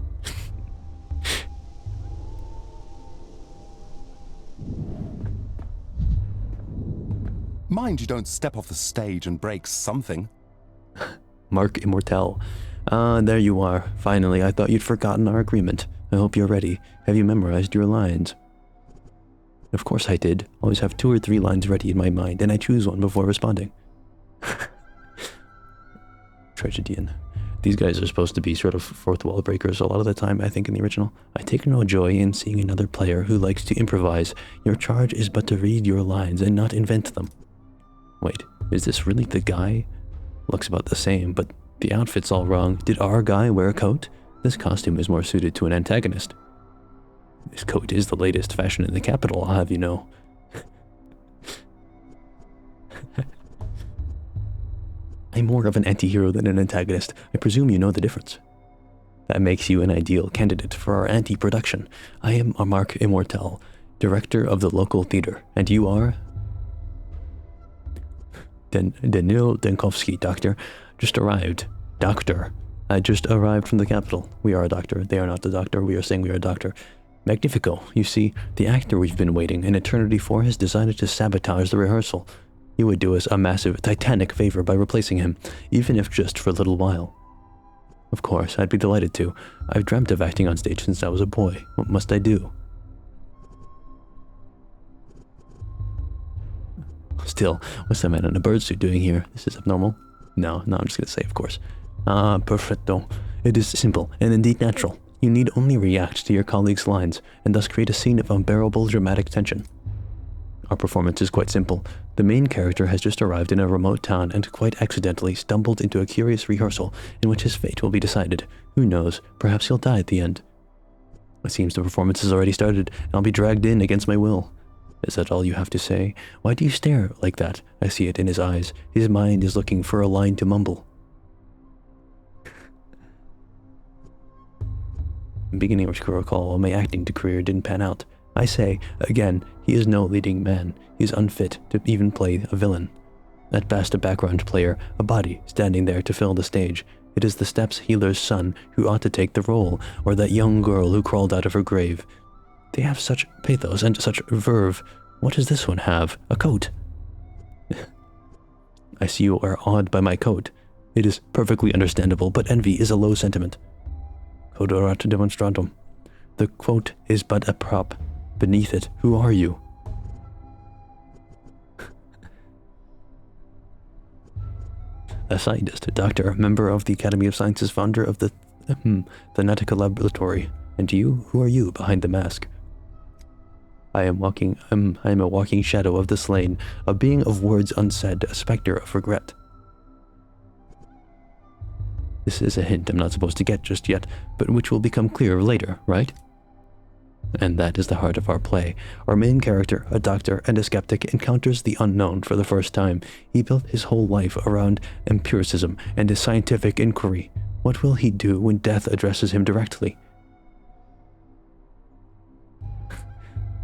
Mind you don't step off the stage and break something. Mark Immortel. Ah, there you are. Finally, I thought you'd forgotten our agreement. I hope you're ready. Have you memorized your lines? Of course I did. Always have 2 or 3 lines ready in my mind, and I choose one before responding. Tragedian. These guys are supposed to be sort of fourth wall breakers a lot of the time, I think, in the original. I take no joy in seeing another player who likes to improvise. Your charge is but to read your lines and not invent them. Wait, is this really the guy? Looks about the same, but the outfit's all wrong. Did our guy wear a coat? This costume is more suited to an antagonist. This coat is the latest fashion in the capital, I'll have you know. I'm more of an anti-hero than an antagonist. I presume you know the difference. That makes you an ideal candidate for our anti-production. I am Mark Immortel, director of the local theater, and you are... Danil Denkovsky, doctor. Just arrived. Doctor. I just arrived from the capital. We are a doctor. They are not the doctor. We are saying we are a doctor. Magnifico. You see, the actor we've been waiting an eternity for has decided to sabotage the rehearsal. He would do us a massive, titanic favor by replacing him, even if just for a little while. Of course, I'd be delighted to. I've dreamt of acting on stage since I was a boy. What must I do? Still, what's that man in a bird suit doing here? This is abnormal. No, I'm just gonna say, of course. Ah, perfetto. It is simple, and indeed natural. You need only react to your colleague's lines, and thus create a scene of unbearable dramatic tension. Our performance is quite simple. The main character has just arrived in a remote town and quite accidentally stumbled into a curious rehearsal in which his fate will be decided. Who knows, perhaps he'll die at the end. It seems the performance has already started, and I'll be dragged in against my will. Is that all you have to say? Why do you stare like that? I see it in his eyes. His mind is looking for a line to mumble. Beginning to recall my acting career didn't pan out. I say, again, he is no leading man. He is unfit to even play a villain. At best a background player, a body standing there to fill the stage. It is the steps healer's son who ought to take the role, or that young girl who crawled out of her grave. They have such pathos and such verve. What does this one have? A coat. I see you are awed by my coat. It is perfectly understandable, but envy is a low sentiment. Coderat demonstratum. The quote is but a prop. Beneath it, who are you? A scientist, a doctor, member of the Academy of Sciences, founder of the Thanatica Laboratory. And you? Who are you behind the mask? I am a walking shadow of the slain, a being of words unsaid, a specter of regret. This is a hint I'm not supposed to get just yet, but which will become clearer later, right? And that is the heart of our play. Our main character, a doctor and a skeptic, encounters the unknown for the first time. He built his whole life around empiricism and his scientific inquiry. What will he do when death addresses him directly?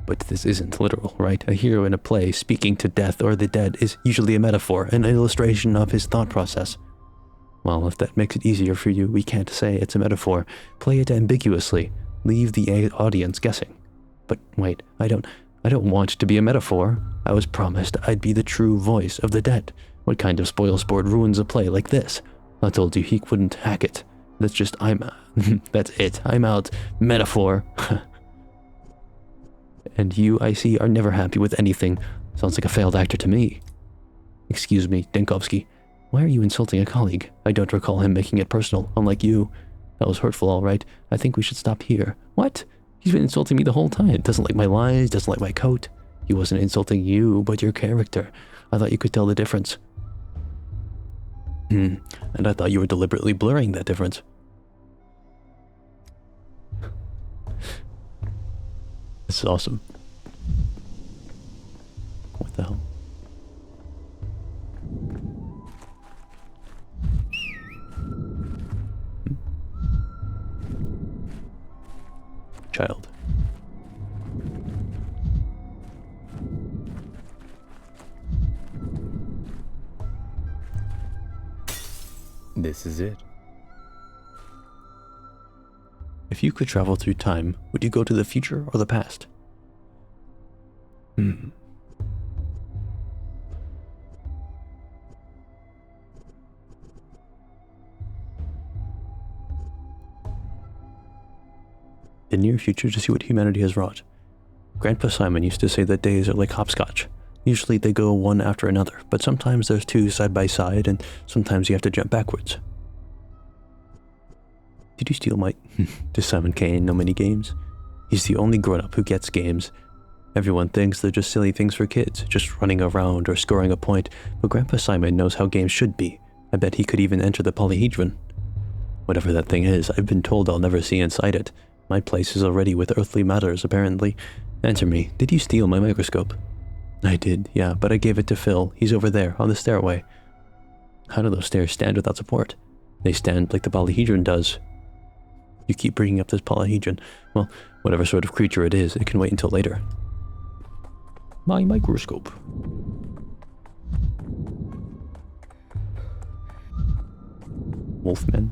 But this isn't literal, right? A hero in a play speaking to death or the dead is usually a metaphor, an illustration of his thought process. Well, if that makes it easier for you, we can't say it's a metaphor. Play it ambiguously. Leave the audience guessing. But wait, I don't want to be a metaphor. I was promised I'd be the true voice of the dead. What kind of spoil sport ruins a play like this? I told you he wouldn't hack it. That's it. I'm out. Metaphor. And you, I see, are never happy with anything. Sounds like a failed actor to me. Excuse me, Denkovsky. Why are you insulting a colleague? I don't recall him making it personal, unlike you. That was hurtful, all right. I think we should stop here. What? He's been insulting me the whole time. Doesn't like my lines, doesn't like my coat. He wasn't insulting you, but your character. I thought you could tell the difference. And I thought you were deliberately blurring that difference. This is awesome. What the hell? Child. This is it. If you could travel through time, would you go to the future or the past? The near future to see what humanity has wrought. Grandpa Simon used to say that days are like hopscotch. Usually they go one after another, but sometimes there's two side by side, and sometimes you have to jump backwards. Did you steal my... Does Simon Kane know many games? He's the only grown-up who gets games. Everyone thinks they're just silly things for kids, just running around or scoring a point, but Grandpa Simon knows how games should be. I bet he could even enter the polyhedron. Whatever that thing is, I've been told I'll never see inside it. My place is already with earthly matters, apparently. Answer me, did you steal my microscope? I did, yeah, but I gave it to Phil. He's over there, on the stairway. How do those stairs stand without support? They stand like the polyhedron does. You keep bringing up this polyhedron. Well, whatever sort of creature it is, it can wait until later. My microscope. Wolfmen.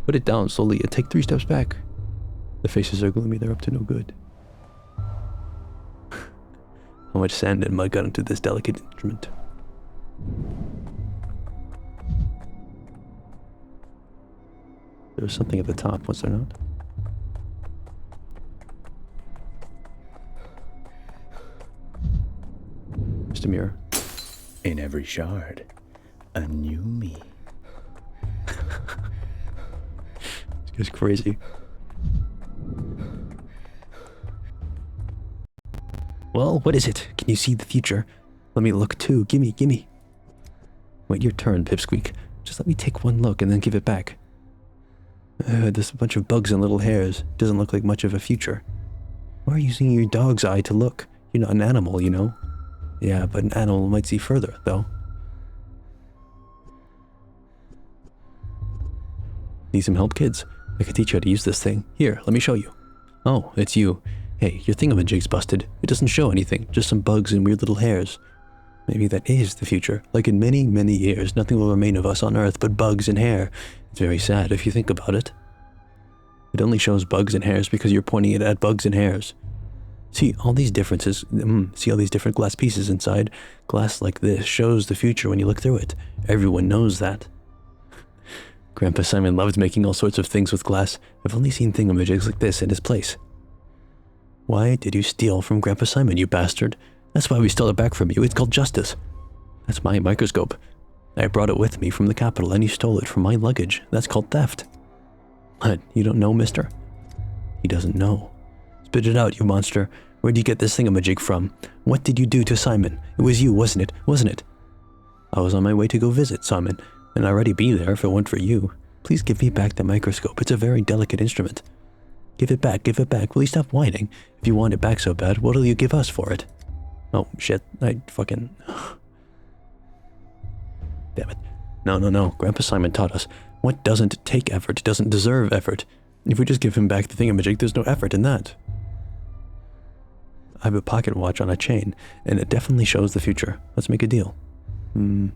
Put it down slowly and take 3 steps back. The faces are gloomy, they're up to no good. How much sand and mud got into this delicate instrument? There was something at the top, was there not? Just a mirror. In every shard, a new me. It's crazy. Well, what is it? Can you see the future? Let me look too. Gimme. Wait your turn, Pipsqueak. Just let me take one look and then give it back. There's a bunch of bugs and little hairs. Doesn't look like much of a future. Why are you using your dog's eye to look? You're not an animal, you know? Yeah, but an animal might see further, though. Need some help, kids? I could teach you how to use this thing. Here, let me show you. Oh, it's you. Hey, your thingamajig's busted. It doesn't show anything, just some bugs and weird little hairs. Maybe that is the future. Like in many, many years, nothing will remain of us on Earth but bugs and hair. It's very sad if you think about it. It only shows bugs and hairs because you're pointing it at bugs and hairs. See all these differences? See all these different glass pieces inside? Glass like this shows the future when you look through it. Everyone knows that. Grandpa Simon loved making all sorts of things with glass. I've only seen thingamajigs like this in his place. Why did you steal from Grandpa Simon, you bastard? That's why we stole it back from you. It's called justice. That's my microscope. I brought it with me from the capital and you stole it from my luggage. That's called theft. What? You don't know, mister? He doesn't know. Spit it out, you monster. Where'd you get this thingamajig from? What did you do to Simon? It was you, wasn't it? Wasn't it? I was on my way to go visit Simon, and I'd already be there if it weren't for you. Please give me back the microscope. It's a very delicate instrument. Give it back, give it back. Will you stop whining? If you want it back so bad, what'll you give us for it? Oh, shit. I fucking... Damn it. No. Grandpa Simon taught us. What doesn't take effort doesn't deserve effort. If we just give him back the thingamajig, there's no effort in that. I have a pocket watch on a chain, and it definitely shows the future. Let's make a deal. Come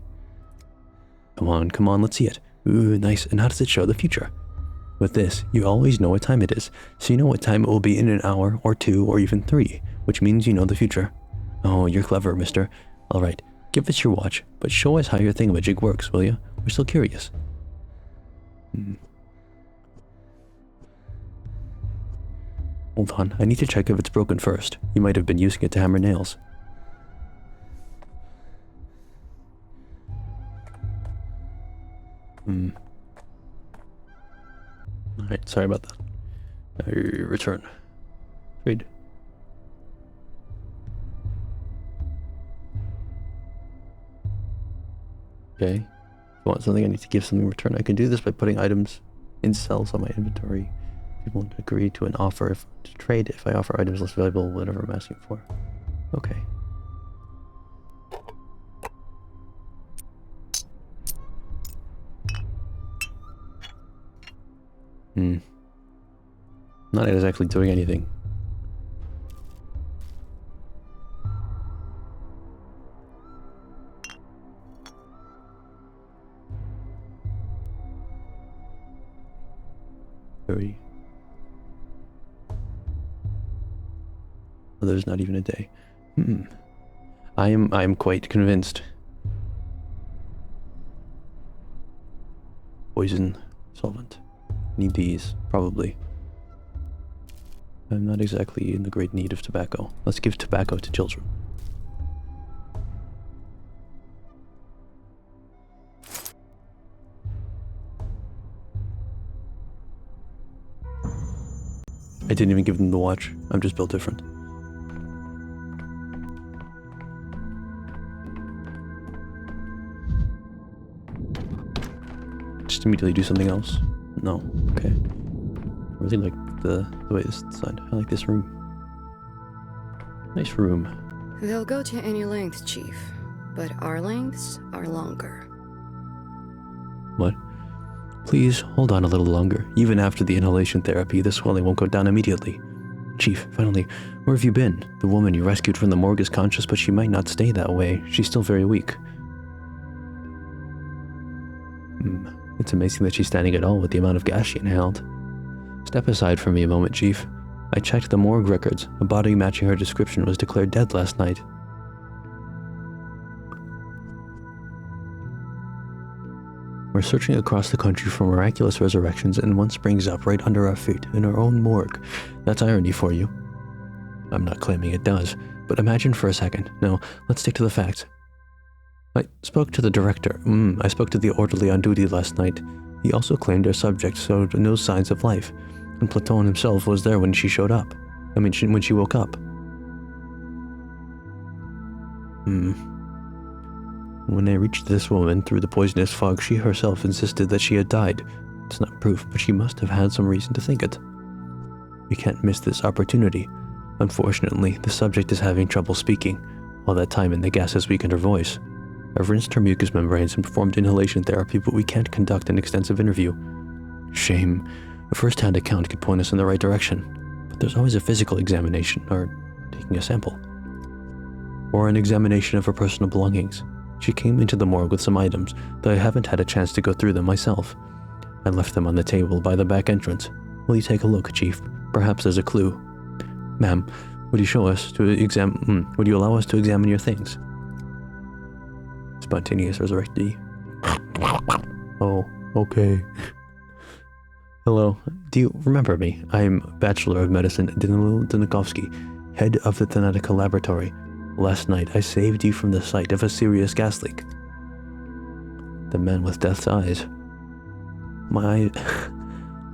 on, let's see it. Ooh, nice. And how does it show the future? With this, you always know what time it is, so you know what time it will be in an hour, or 2, or even 3, which means you know the future. Oh, you're clever, mister. Alright, give us your watch, but show us how your thingamajig works, will you? We're still curious. Hold on, I need to check if it's broken first. You might have been using it to hammer nails. Alright, sorry about that. Return. Trade. Okay. If you want something, I need to give something in return. I can do this by putting items in cells on my inventory. People won't agree to an offer to trade if I offer items less valuable, whatever I'm asking for. Okay. Not exactly doing anything. Very. Well, there's not even a day. I am quite convinced. Poison solvent. Need these, probably. I'm not exactly in the great need of tobacco. Let's give tobacco to children. I didn't even give them the watch. I'm just built different. Just immediately do something else? No. Okay. I really like the way this is designed. I like this room. Nice room. They'll go to any length, Chief, but our lengths are longer. What? Please, hold on a little longer. Even after the inhalation therapy, the swelling won't go down immediately. Chief, finally, where have you been? The woman you rescued from the morgue is conscious, but she might not stay that way. She's still very weak. It's amazing that she's standing at all with the amount of gas she inhaled. Step aside for me a moment, Chief. I checked the morgue records. A body matching her description was declared dead last night. We're searching across the country for miraculous resurrections, and one springs up right under our feet, in our own morgue. That's irony for you. I'm not claiming it does, but imagine for a second. No, let's stick to the facts. I spoke to the director. I spoke to the orderly on duty last night. He also claimed our subject showed no signs of life, and Platon himself was there when she showed up. when she woke up. When I reached this woman through the poisonous fog, she herself insisted that she had died. It's not proof, but she must have had some reason to think it. We can't miss this opportunity. Unfortunately, the subject is having trouble speaking. All that time in the gas has weakened her voice. I've rinsed her mucous membranes and performed inhalation therapy, but we can't conduct an extensive interview. Shame. A first-hand account could point us in the right direction, but there's always a physical examination, or taking a sample. Or an examination of her personal belongings. She came into the morgue with some items, though I haven't had a chance to go through them myself. I left them on the table by the back entrance. Will you take a look, Chief? Perhaps there's a clue. Ma'am, would you allow us to examine your things? Spontaneous resurrectee. Oh, okay. Hello, do you remember me? I'm Bachelor of Medicine Danilo Danikovsky, head of the Thanatica Laboratory. Last night, I saved you from the sight of a serious gas leak. The man with death's eyes.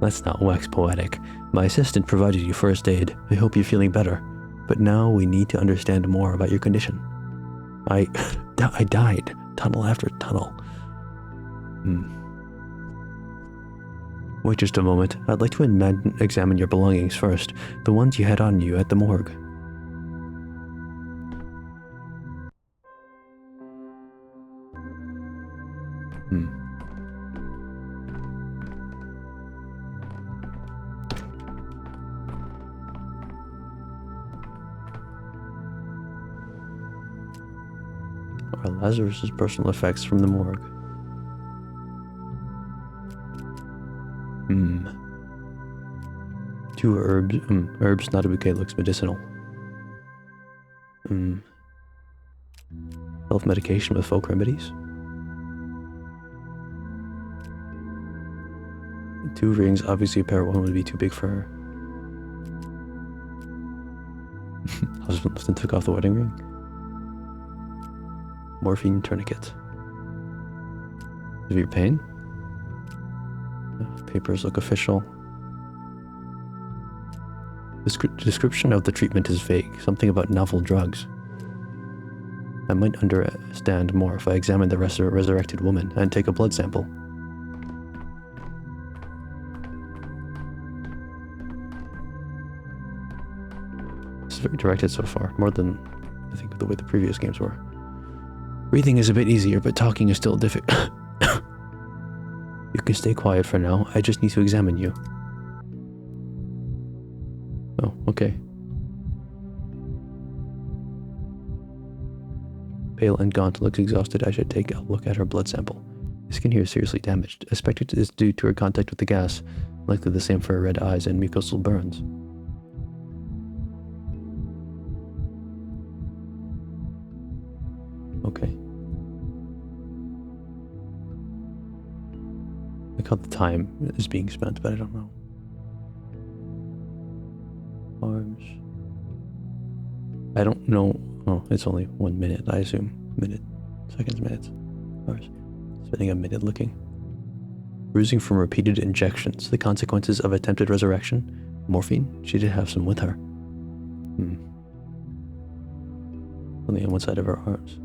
Let's not wax poetic. My assistant provided you first aid. I hope you're feeling better. But now we need to understand more about your condition. I died. Tunnel after tunnel. Wait just a moment. I'd like to examine your belongings first. The ones you had on you at the morgue. Are Lazarus's personal effects from the morgue? Two herbs. Herbs, not a bouquet, looks medicinal. Self-medication with folk remedies. 2 rings, obviously a pair of 1 would be too big for her. Husband left and took off the wedding ring. Morphine tourniquet. Severe pain. Papers look official. The description of the treatment is vague. Something about novel drugs. I might understand more if I examine the resurrected woman and take a blood sample. This is very directed so far, more than I think the way the previous games were. Breathing is a bit easier, but talking is still difficult. You can stay quiet for now. I just need to examine you. Oh, okay. Pale and gaunt, looks exhausted. I should take a look at her blood sample. The skin here is seriously damaged. I suspect it is due to her contact with the gas. Likely the same for her red eyes and mucosal burns. Okay. I caught the time is being spent, but I don't know. Arms. I don't know. Oh, it's only 1 minute, I assume. Minutes. Hours. Spending a minute looking. Bruising from repeated injections. The consequences of attempted resurrection. Morphine? She did have some with her. Only on one side of her arms.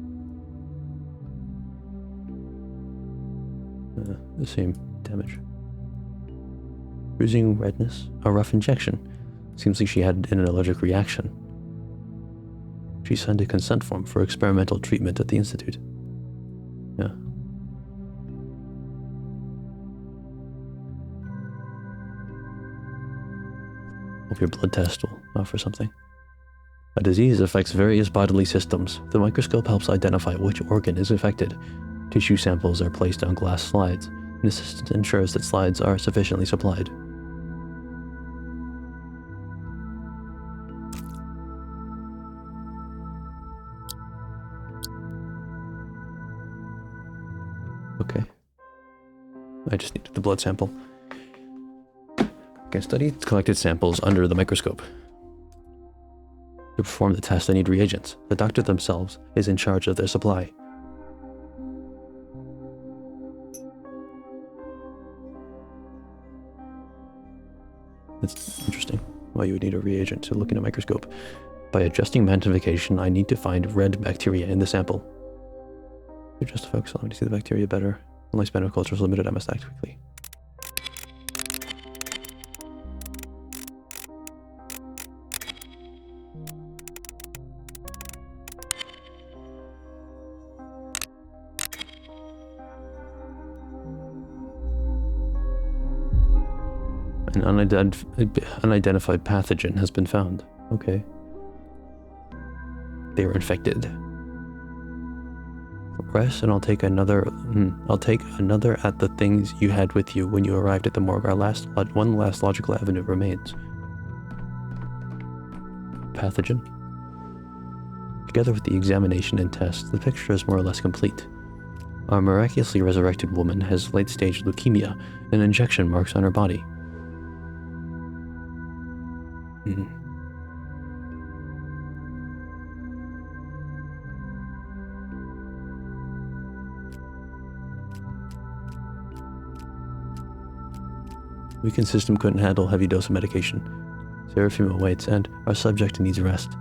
The same damage. Bruising, redness, a rough injection. Seems like she had an allergic reaction. She signed a consent form for experimental treatment at the institute. Yeah. Hope your blood test will offer something. A disease affects various bodily systems. The microscope helps identify which organ is affected. Tissue samples are placed on glass slides. An assistant ensures that slides are sufficiently supplied. Okay. I just needed the blood sample. Okay, study collected samples under the microscope. To perform the test, I need reagents. The doctor themselves is in charge of their supply. That's interesting. Why you would need a reagent to look in a microscope. By adjusting magnification, I need to find red bacteria in the sample. To adjust the focus, allow me to see the bacteria better. The lifespan of culture is limited, I must act quickly. An unidentified pathogen has been found. Okay. They were infected. Rest, and I'll take another. I'll take another at the things you had with you when you arrived at the morgue. One last logical avenue remains. Pathogen. Together with the examination and tests, the picture is more or less complete. Our miraculously resurrected woman has late-stage leukemia and injection marks on her body. Weakened system couldn't handle heavy dose of medication. Seraphim awaits, and our subject needs rest.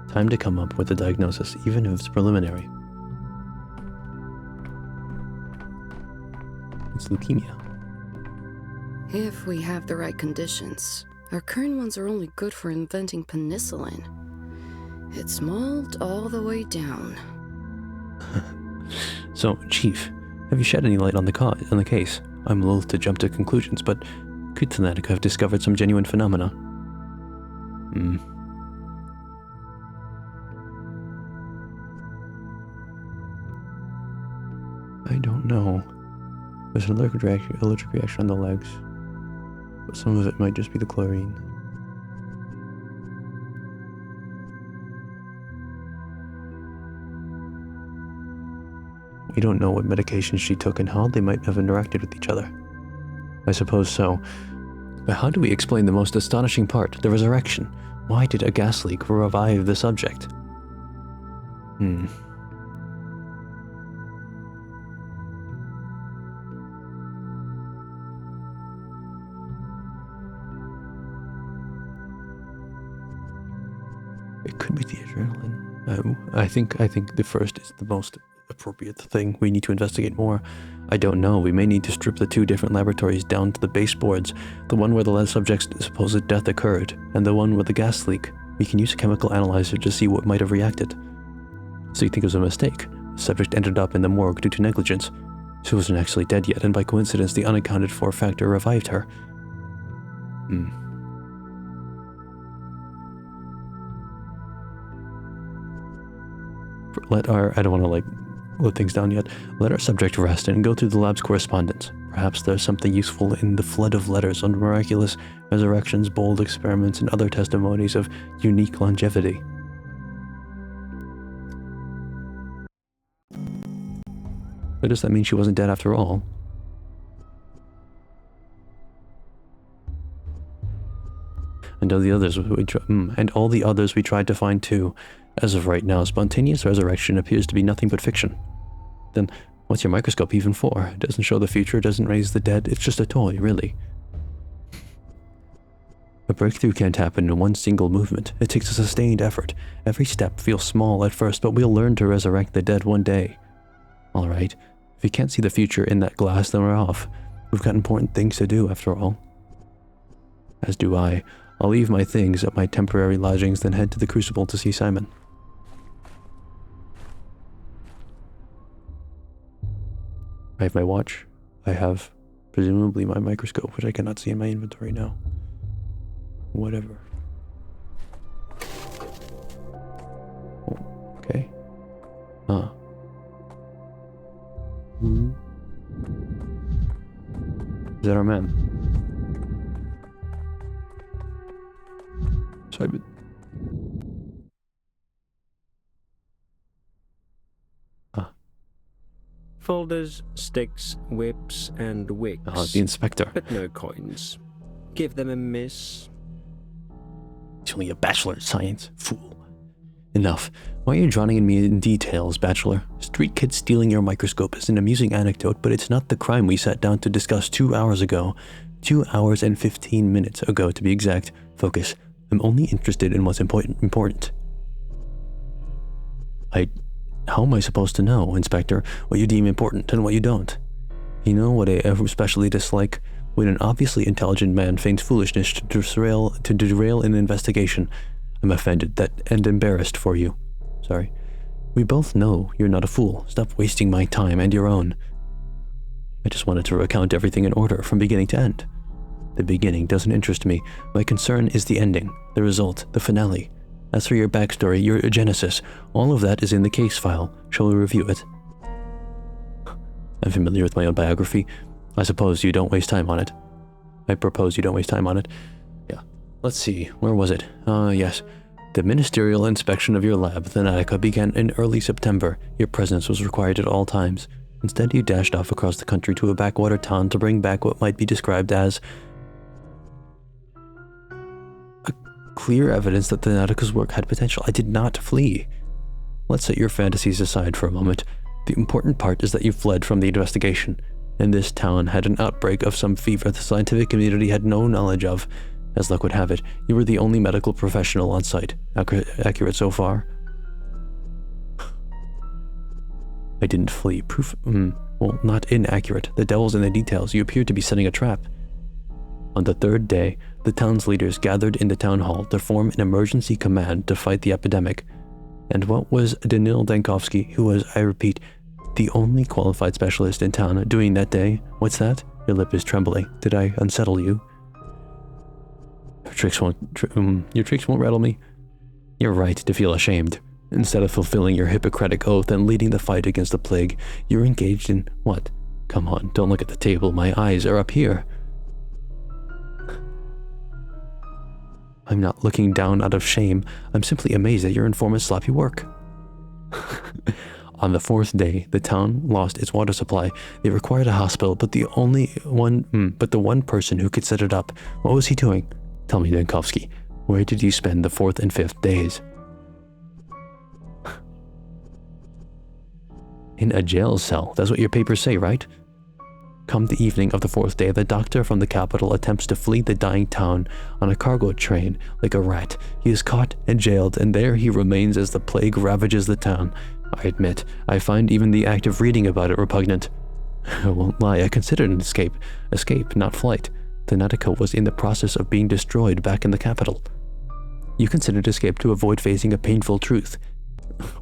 Time to come up with a diagnosis, even if it's preliminary. It's leukemia. If we have the right conditions. Our current ones are only good for inventing penicillin. It's mold all the way down. So, Chief, have you shed any light on the case? I'm loath to jump to conclusions, but could Thanatica have discovered some genuine phenomena? I don't know. There's an allergic reaction on the legs, but some of it might just be the chlorine. We don't know what medications she took and how they might have interacted with each other. I suppose so. But how do we explain the most astonishing part, the resurrection? Why did a gas leak revive the subject? It could be the adrenaline. I think the first is the most appropriate thing. We need to investigate more. I don't know. We may need to strip the two different laboratories down to the baseboards. The one where the subject's supposed death occurred, and the one with the gas leak. We can use a chemical analyzer to see what might have reacted. So you think it was a mistake? The subject ended up in the morgue due to negligence. She wasn't actually dead yet, and by coincidence, the unaccounted for factor revived her. I don't want to let things down yet. Let our subject rest and go through the lab's correspondence. Perhaps there's something useful in the flood of letters on miraculous resurrections, bold experiments, and other testimonies of unique longevity. But does that mean she wasn't dead after all? And all the others we tried to find too. As of right now, spontaneous resurrection appears to be nothing but fiction. Then, what's your microscope even for? It doesn't show the future, doesn't raise the dead, it's just a toy, really. A breakthrough can't happen in one single movement. It takes a sustained effort. Every step feels small at first, but we'll learn to resurrect the dead one day. Alright, if we can't see the future in that glass, then we're off. We've got important things to do, after all. As do I. I'll leave my things at my temporary lodgings, then head to the Crucible to see Simon. I have my watch. I have, presumably, my microscope, which I cannot see in my inventory now. Whatever. Okay. Huh. Is that our man? Sorry, but... Folders, sticks, whips, and wigs. The inspector. But no coins. Give them a miss. He's only a bachelor in science, fool. Enough. Why are you drowning me in details, bachelor? Street kid stealing your microscope is an amusing anecdote, but it's not the crime we sat down to discuss 2 hours ago. 2 hours and 15 minutes ago, to be exact. Focus. I'm only interested in what's important. How am I supposed to know, Inspector, what you deem important and what you don't? You know what I especially dislike? When an obviously intelligent man feigns foolishness to derail an investigation. I'm offended and embarrassed for you. Sorry. We both know you're not a fool. Stop wasting my time and your own. I just wanted to recount everything in order from beginning to end. The beginning doesn't interest me. My concern is the ending, the result, the finale. As for your backstory, your genesis, all of that is in the case file. Shall we review it? I'm familiar with my own biography. I suppose you don't waste time on it. I propose you don't waste time on it. Yeah. Let's see. Where was it? Yes. The ministerial inspection of your lab, the Natica, began in early September. Your presence was required at all times. Instead, you dashed off across the country to a backwater town to bring back what might be described as clear evidence that the Natica's work had potential. I did not flee. Let's set your fantasies aside for a moment. The important part is that you fled from the investigation. And this town had an outbreak of some fever the scientific community had no knowledge of. As luck would have it, you were the only medical professional on site. Accurate so far? I didn't flee. Proof? Well, not inaccurate. The devil's in the details. You appeared to be setting a trap. On the third day, the town's leaders gathered in the town hall to form an emergency command to fight the epidemic. And what was Danil Dankovsky, who was, I repeat, the only qualified specialist in town, doing that day? What's that? Your lip is trembling. Did I unsettle you? Your tricks won't rattle me. You're right to feel ashamed. Instead of fulfilling your Hippocratic oath and leading the fight against the plague, you're engaged in what? Come on, don't look at the table. My eyes are up here. I'm not looking down out of shame. I'm simply amazed at your informant's sloppy work. On the fourth day, the town lost its water supply. They required a hospital, but the one person who could set it up. What was he doing? Tell me, Dankovsky, where did you spend the fourth and fifth days? In a jail cell. That's what your papers say, right? Come the evening of the fourth day, the doctor from the capital attempts to flee the dying town on a cargo train like a rat. He is caught and jailed, and there he remains as the plague ravages the town. I admit, I find even the act of reading about it repugnant. I won't lie, I considered an escape. Escape, not flight. The Natica was in the process of being destroyed back in the capital. You considered escape to avoid facing a painful truth.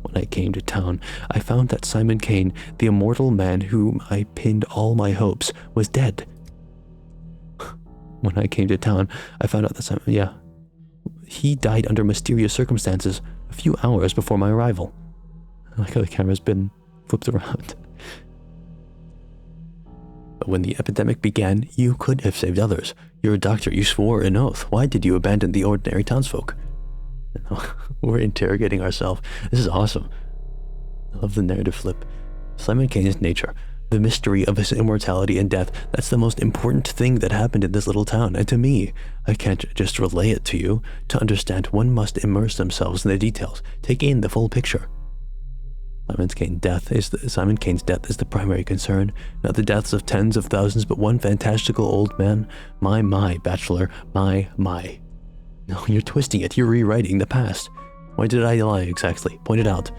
When I came to town, I found that Simon Kane, the immortal man whom I pinned all my hopes, was dead. When I came to town, I found out that he died under mysterious circumstances a few hours before my arrival. I like how the camera's been flipped around. But when the epidemic began, you could have saved others. You're a doctor, you swore an oath. Why did you abandon the ordinary townsfolk? We're interrogating ourselves. This is awesome. I love the narrative flip. Simon Kane's nature, the mystery of his immortality and death, that's the most important thing that happened in this little town. And to me, I can't just relay it to you. To understand, one must immerse themselves in the details, take in the full picture. Simon Kane's death is the primary concern, not the deaths of tens of thousands, but one fantastical old man. My, bachelor, my. No, you're twisting it. You're rewriting the past. Why did I lie exactly? Point it out.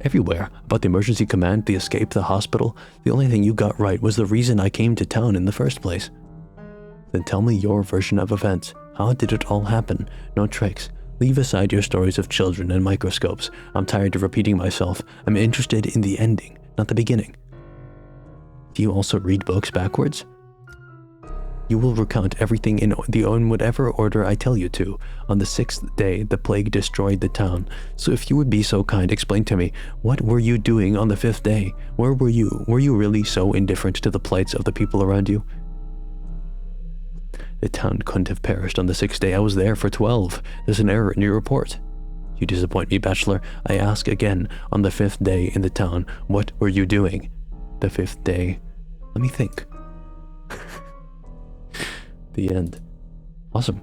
Everywhere. About the emergency command, the escape, the hospital. The only thing you got right was the reason I came to town in the first place. Then tell me your version of events. How did it all happen? No tricks. Leave aside your stories of children and microscopes. I'm tired of repeating myself. I'm interested in the ending, not the beginning. Do you also read books backwards? You will recount everything in whatever order I tell you to. On the 6th day, the plague destroyed the town. So if you would be so kind, explain to me, what were you doing on the 5th day? Where were you? Were you really so indifferent to the plights of the people around you? The town couldn't have perished on the 6th day. I was there for 12. There's an error in your report. You disappoint me, Bachelor. I ask again, on the 5th day in the town, what were you doing? The 5th day. Let me think. The end. Awesome.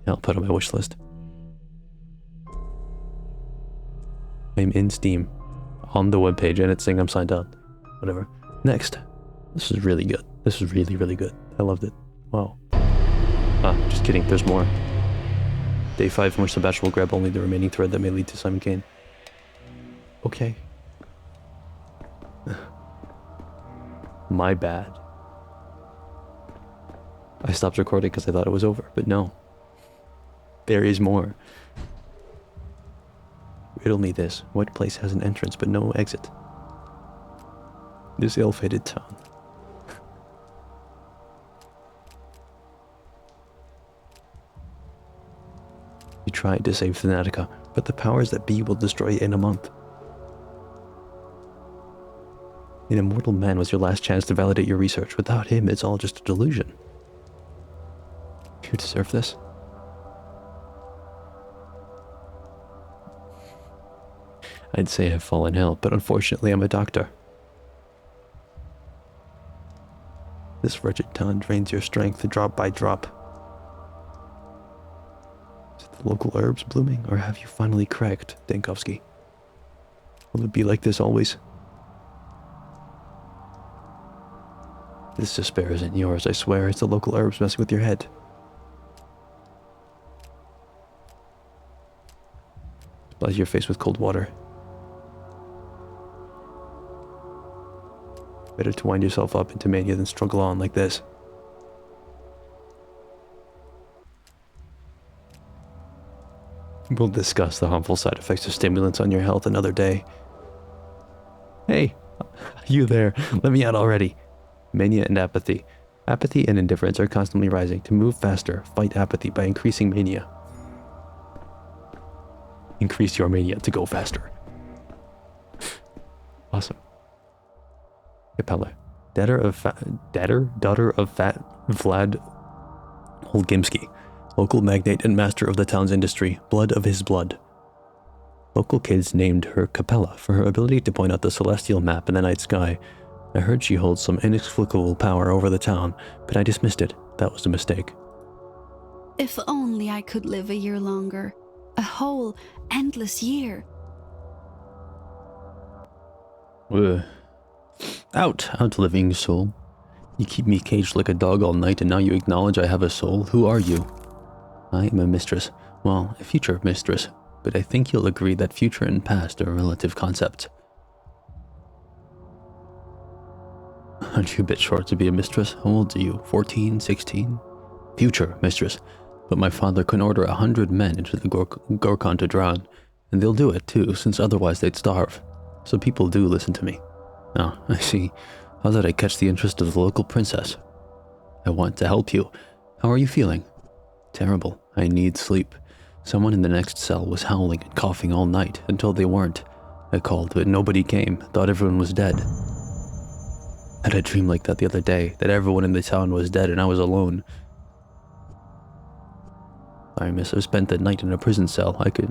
Yeah, I'll put it on my wish list. I'm in Steam. On the webpage, and it's saying I'm signed out. Whatever. Next. This is really good. This is really, really good. I loved it. Wow. Ah, just kidding. There's more. Day 5 in which the Bachelor will grab only the remaining thread that may lead to Simon Kane. Okay. My bad. I stopped recording because I thought it was over, but no. There is more. Riddle me this. What place has an entrance but no exit? This ill-fated town. You tried to save Thanatica, but the powers that be will destroy it in a month. An immortal man was your last chance to validate your research. Without him, it's all just a delusion. You deserve this. I'd say I've fallen ill, but unfortunately I'm a doctor. This wretched town drains your strength drop by drop. Is it the local herbs blooming, or have you finally cracked, Dankovsky? Will it be like this always? This despair isn't yours, I swear. It's the local herbs messing with your head. Splash your face with cold water. Better to wind yourself up into mania than struggle on like this. We'll discuss the harmful side effects of stimulants on your health another day. Hey, you there, let me out already. Mania and apathy. Apathy and indifference are constantly rising. To move faster, fight apathy by increasing mania. Increase your mania to go faster. Awesome. Capella. Daughter of Fat Vlad Holgimsky. Local magnate and master of the town's industry. Blood of his blood. Local kids named her Capella for her ability to point out the celestial map in the night sky. I heard she holds some inexplicable power over the town, but I dismissed it. That was a mistake. If only I could live a year longer. A whole, endless year. Out, living soul. You keep me caged like a dog all night, and now you acknowledge I have a soul? Who are you? I am a mistress. Well, a future mistress. But I think you'll agree that future and past are relative concepts. Aren't you a bit short to be a mistress? How old are you? 14, 16? Future mistress. But my father can order 100 men into the Gorkon to drown. And they'll do it too, since otherwise they'd starve. So people do listen to me. Oh, I see. How did I catch the interest of the local princess? I want to help you. How are you feeling? Terrible. I need sleep. Someone in the next cell was howling and coughing all night until they weren't. I called, but nobody came. Thought everyone was dead. Had a dream like that the other day, that everyone in the town was dead and I was alone. Sorry, miss, I've spent the night in a prison cell. I could,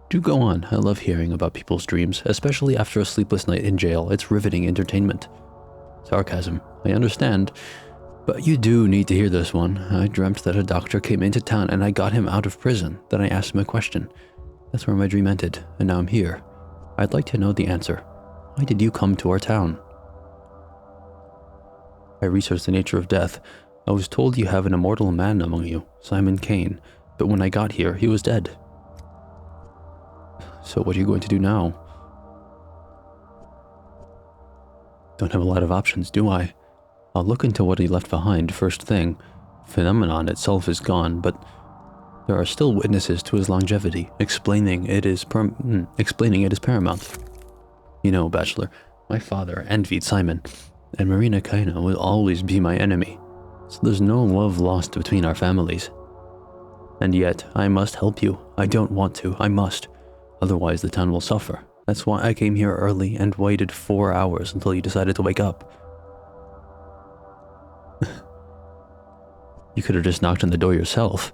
Do go on. I love hearing about people's dreams, especially after a sleepless night in jail. It's riveting entertainment. Sarcasm. I understand. But you do need to hear this one. I dreamt that a doctor came into town and I got him out of prison. Then I asked him a question. That's where my dream ended, and now I'm here. I'd like to know the answer. Why did you come to our town? I researched the nature of death. I was told you have an immortal man among you, Simon Kane, but when I got here, he was dead. So what are you going to do now? Don't have a lot of options, do I? I'll look into what he left behind first thing. Phenomenon itself is gone, but there are still witnesses to his longevity, explaining it is paramount. You know, Bachelor, My father envied Simon, and Marina Kaina will always be my enemy. So there's no love lost between our families. And yet, I must help you. I don't want to. I must. Otherwise, the town will suffer. That's why I came here early and waited 4 hours until you decided to wake up. You could have just knocked on the door yourself.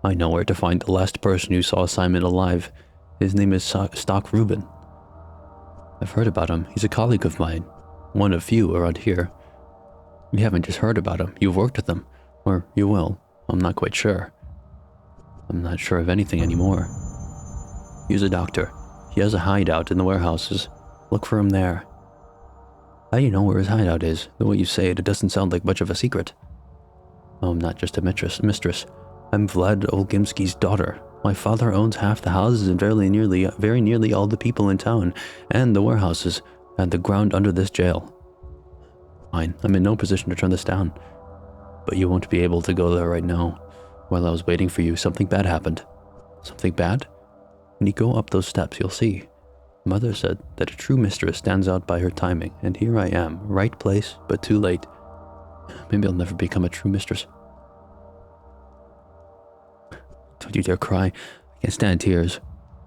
I know where to find the last person who saw Simon alive. His name is Stock Reuben. I've heard about him. He's a colleague of mine. One of few around here. You haven't just heard about him. You've worked with him. Or you will. I'm not quite sure. I'm not sure of anything anymore. He's a doctor. He has a hideout in the warehouses. Look for him there. How do you know where his hideout is? The way you say it, it doesn't sound like much of a secret. Oh, I'm not just a mistress. I'm Vlad Olgimsky's daughter. My father owns half the houses and very nearly all the people in town, and the warehouses, and the ground under this jail. Fine, I'm in no position to turn this down. But you won't be able to go there right now. While I was waiting for you, something bad happened. Something bad? When you go up those steps, you'll see. Mother said that a true mistress stands out by her timing, and here I am, right place, but too late. Maybe I'll never become a true mistress. Don't you dare cry. I can't stand tears.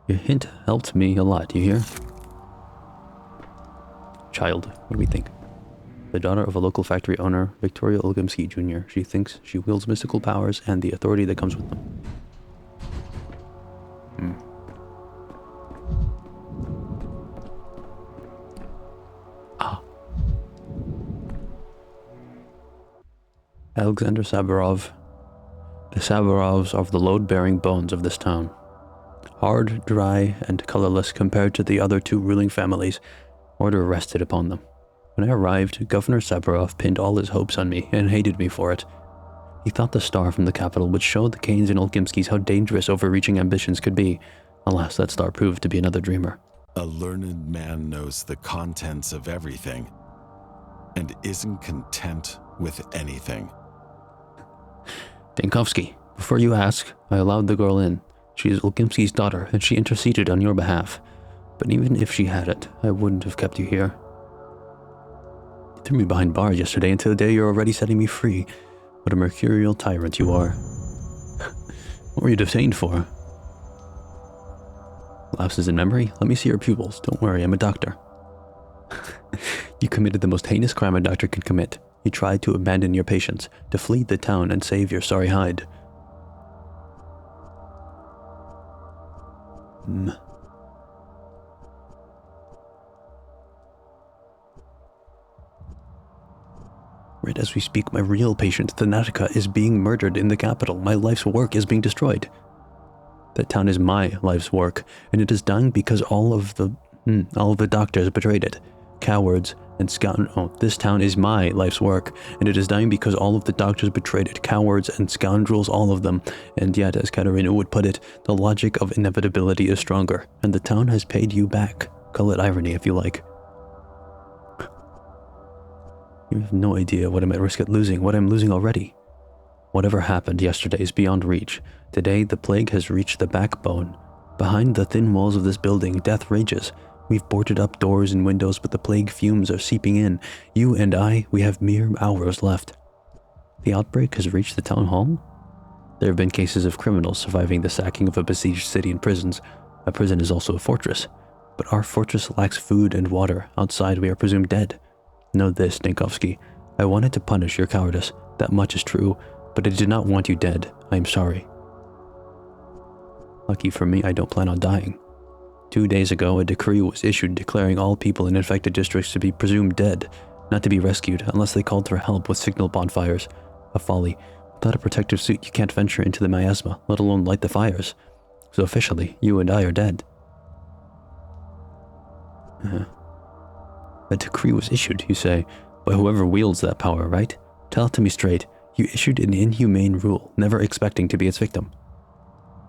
Your hint helped me a lot, you hear? Child, what do we think? The daughter of a local factory owner, Victoria Olgimsky Jr. She thinks she wields mystical powers and the authority that comes with them. Alexander Saburov. The Saburovs are the load-bearing bones of this town. Hard, dry, and colorless compared to the other two ruling families, order rested upon them. When I arrived, Governor Saburov pinned all his hopes on me and hated me for it. He thought the star from the capital would show the Kanes and Olgimskys how dangerous overreaching ambitions could be. Alas, that star proved to be another dreamer. A learned man knows the contents of everything and isn't content with anything. Dankovsky, before you ask, I allowed the girl in. She is Olgimsky's daughter, and she interceded on your behalf. But even if she hadn't, I wouldn't have kept you here. You threw me behind bars yesterday, and today you're already setting me free. What a mercurial tyrant you are. What were you detained for? Lapses in memory? Let me see your pupils. Don't worry, I'm a doctor. You committed the most heinous crime a doctor can commit. You tried to abandon your patients, to flee the town and save your sorry hide. Right as we speak, my real patient, Thanatica, is being murdered in the capital. My life's work is being destroyed. That town is my life's work, and it is dying because all of the doctors betrayed it. Cowards and this town is my life's work, and it is dying because all of the doctors betrayed it. Cowards and scoundrels, all of them. And yet, as Katerina would put it, the logic of inevitability is stronger, and the town has paid you back. Call it irony if you like. You have no idea what I'm at risk at losing, what I'm losing already. Whatever happened yesterday is beyond reach. Today, the plague has reached the backbone. Behind the thin walls of this building, death rages. We've boarded up doors and windows, but the plague fumes are seeping in. You and I, we have mere hours left. The outbreak has reached the town hall? There have been cases of criminals surviving the sacking of a besieged city and prisons. A prison is also a fortress. But our fortress lacks food and water. Outside, we are presumed dead. Know this, Dankovsky. I wanted to punish your cowardice. That much is true. But I did not want you dead. I am sorry. Lucky for me, I don't plan on dying. 2 days ago, a decree was issued declaring all people in infected districts to be presumed dead, not to be rescued unless they called for help with signal bonfires. A folly. Without a protective suit, you can't venture into the miasma, let alone light the fires. So officially, you and I are dead. A decree was issued, you say, by whoever wields that power, right? Tell it to me straight. You issued an inhumane rule, never expecting to be its victim.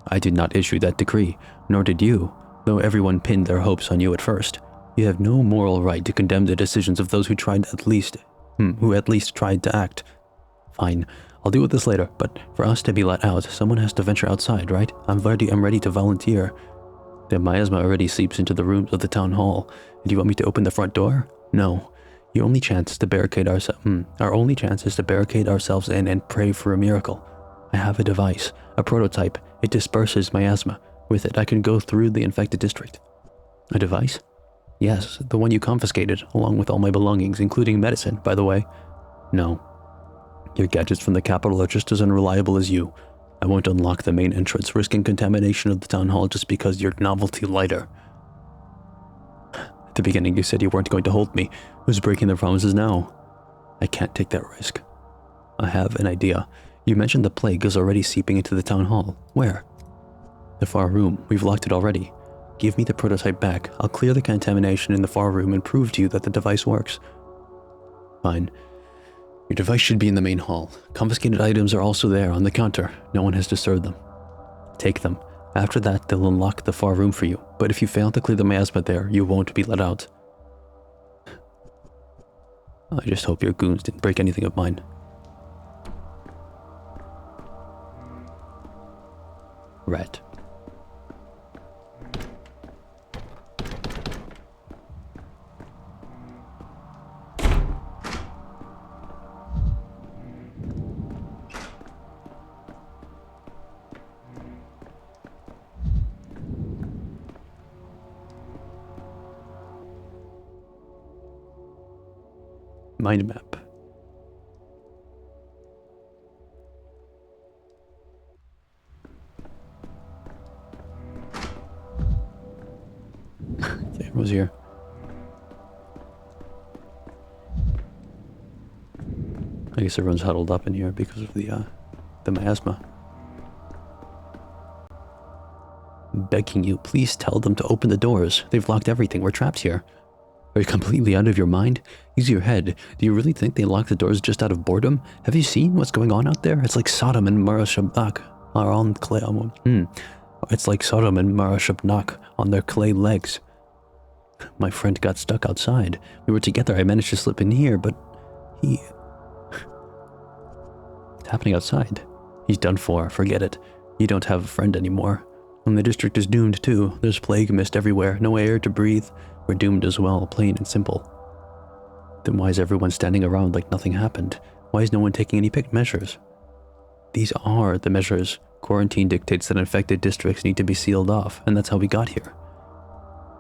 I did not issue that decree, nor did you, though everyone pinned their hopes on you at first. You have no moral right to condemn the decisions of those who at least tried to act. Fine, I'll deal with this later, but for us to be let out, someone has to venture outside, right? I'm ready to volunteer. The miasma already seeps into the rooms of the town hall. Do you want me to open the front door? No. Our only chance is to barricade ourselves in and pray for a miracle. I have a device, a prototype. It disperses miasma. With it, I can go through the infected district. A device? Yes, the one you confiscated, along with all my belongings, including medicine, by the way. No. Your gadgets from the capital are just as unreliable as you. I won't unlock the main entrance, risking contamination of the town hall just because you're novelty lighter. At the beginning, you said you weren't going to hold me. Who's breaking their promises now? I can't take that risk. I have an idea. You mentioned the plague is already seeping into the town hall. Where? The far room. We've locked it already. Give me the prototype back. I'll clear the contamination in the far room and prove to you that the device works. Fine. Your device should be in the main hall. Confiscated items are also there on the counter. No one has disturbed them. Take them. After that, they'll unlock the far room for you. But if you fail to clear the miasma there, you won't be let out. I just hope your goons didn't break anything of mine. Rat. Mind map. Okay, everyone's here. I guess everyone's huddled up in here because of the miasma. I'm begging you, please tell them to open the doors. They've locked everything. We're trapped here. Are you completely out of your mind? Use your head. Do you really think they locked the doors just out of boredom? Have you seen what's going on out there? It's like Sodom and Marashabnak are on clay. It's like Sodom and Marashabnak on their clay legs. My friend got stuck outside. We were together. I managed to slip in here, but he... It's happening outside. He's done for. Forget it. You don't have a friend anymore. And the district is doomed too. There's plague mist everywhere. No air to breathe. We're doomed as well, plain and simple. Then why is everyone standing around like nothing happened? Why is no one taking any measures? These are the measures. Quarantine dictates that infected districts need to be sealed off, and that's how we got here.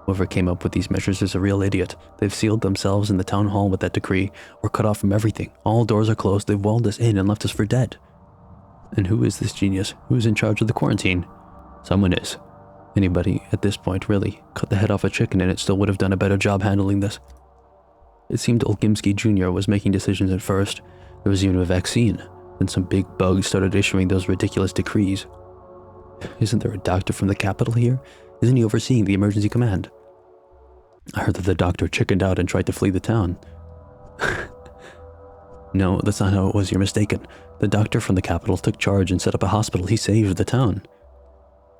Whoever came up with these measures is a real idiot. They've sealed themselves in the town hall with that decree. We're cut off from everything. All doors are closed. They've walled us in and left us for dead. And who is this genius? Who's in charge of the quarantine? Someone is. Anybody at this point, really. Cut the head off a chicken and it still would have done a better job handling this. It seemed Olgimsky Jr. was making decisions at first. There was even a vaccine. Then some big bugs started issuing those ridiculous decrees. Isn't there a doctor from the capital here? Isn't he overseeing the emergency command? I heard that the doctor chickened out and tried to flee the town. No, that's not how it was. You're mistaken. The doctor from the capital took charge and set up a hospital. He saved the town.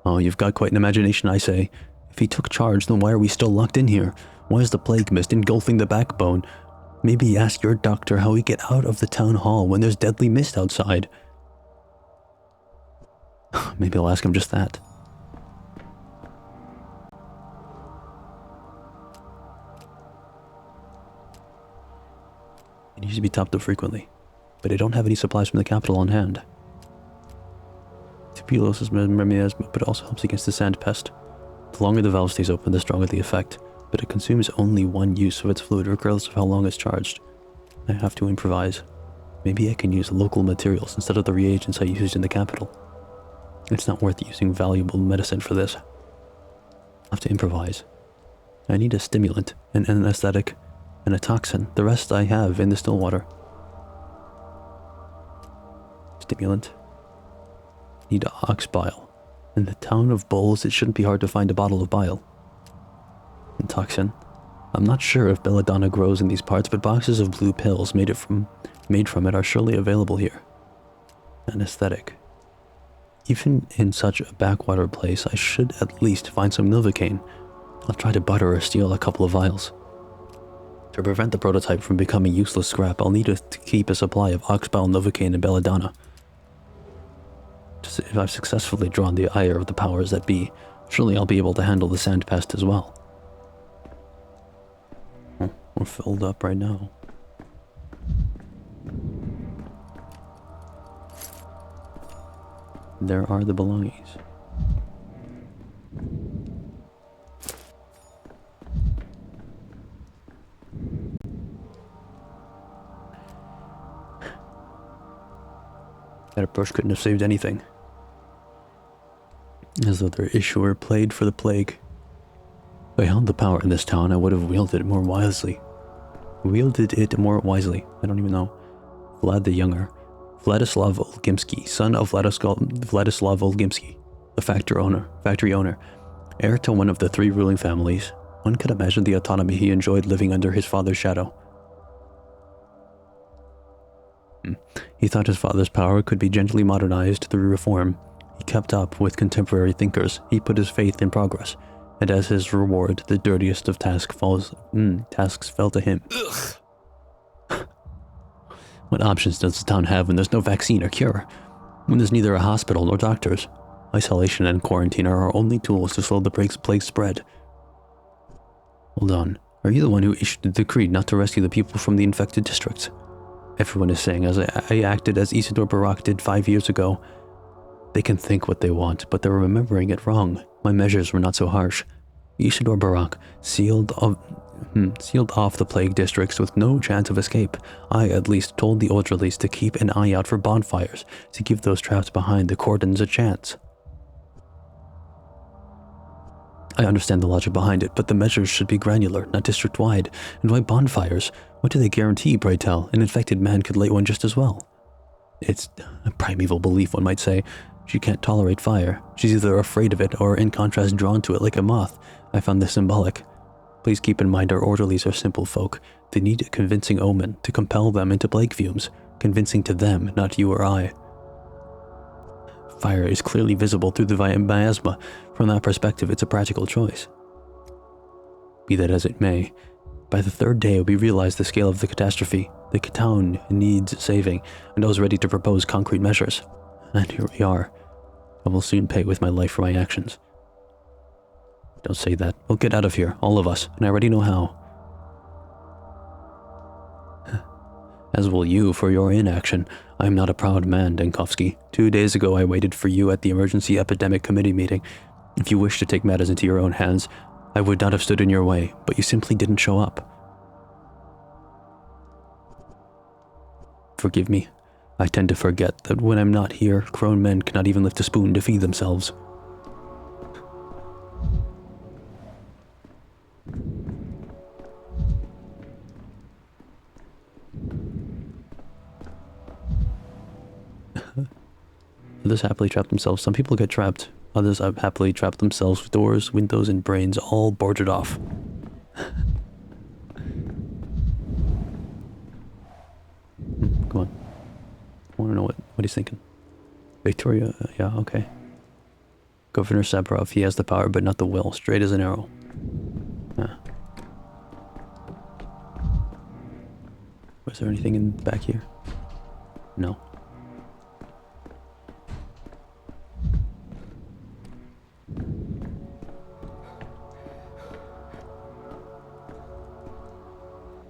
Oh, you've got quite an imagination, I say. If he took charge, then why are we still locked in here? Why is the plague mist engulfing the backbone? Maybe ask your doctor how we get out of the town hall when there's deadly mist outside. Maybe I'll ask him just that. It needs to be topped up frequently, but I don't have any supplies from the capital on hand. Tuberculosis miasma, but it also helps against the sand pest. The longer the valve stays open, the stronger the effect, but it consumes only one use of its fluid regardless of how long it's charged. I have to improvise. Maybe I can use local materials instead of the reagents I used in the capital. It's not worth using valuable medicine for this. I'll have to improvise. I need a stimulant, an anesthetic, and a toxin. The rest I have in the still water. Stimulant. Need ox bile. In the town of Bulls, it shouldn't be hard to find a bottle of bile. And toxin. I'm not sure if belladonna grows in these parts, but boxes of blue pills made from it are surely available here. Anesthetic. Even in such a backwater place, I should at least find some Novocaine. I'll try to butter or steal a couple of vials. To prevent the prototype from becoming useless scrap, I'll need to keep a supply of oxbile, Novocaine, and belladonna. If I've successfully drawn the ire of the powers that be, surely I'll be able to handle the sand pest as well. We're filled up right now. There are the belongings. That approach couldn't have saved anything. As though their issuer played for the plague. If I held the power in this town, I would have wielded it more wisely. I don't even know. Vlad the Younger. Vladislav Olgimsky, son of Vladislav Olgimsky, the factory owner, heir to one of the 3 ruling families. One could imagine the autonomy he enjoyed living under his father's shadow. He thought his father's power could be gently modernized through reform. He kept up with contemporary thinkers. He put his faith in progress, and as his reward, the dirtiest of tasks fell to him. What options does the town have when there's no vaccine or cure? When there's neither a hospital nor doctors? Isolation and quarantine are our only tools to slow the plague spread. Hold on. Are you the one who issued the decree not to rescue the people from the infected districts? Everyone is saying as I acted as Isidore Barak did 5 years ago. They can think what they want, but they're remembering it wrong. My measures were not so harsh. Isidore Barak sealed off the plague districts with no chance of escape. I at least told the orderlies to keep an eye out for bonfires, to give those trapped behind the cordons a chance. I understand the logic behind it, but the measures should be granular, not district-wide. And why bonfires? What do they guarantee, pray tell? An infected man could light one just as well. It's a primeval belief, one might say. She can't tolerate fire. She's either afraid of it or, in contrast, drawn to it like a moth. I found this symbolic. Please keep in mind our orderlies are simple folk. They need a convincing omen to compel them into plague fumes. Convincing to them, not you or I. Fire is clearly visible through the miasma. From that perspective, it's a practical choice. Be that as it may, by the 3rd day we realized the scale of the catastrophe. The town needs saving, and I was ready to propose concrete measures. And here we are. I will soon pay with my life for my actions. Don't say that. We'll get out of here, all of us, and I already know how. As will you for your inaction. I am not a proud man, Denkovsky. 2 days ago I waited for you at the Emergency Epidemic Committee meeting. If you wished to take matters into your own hands, I would not have stood in your way, but you simply didn't show up. Forgive me. I tend to forget that when I'm not here, grown men cannot even lift a spoon to feed themselves. Others happily trap themselves. Some people get trapped. Others have happily trapped themselves with doors, windows, and brains all boarded off. Come on. I want to know what he's thinking. Victoria, yeah, okay. Governor Sabarov, he has the power but not the will. Straight as an arrow. Yeah. Was there anything in the back here? No.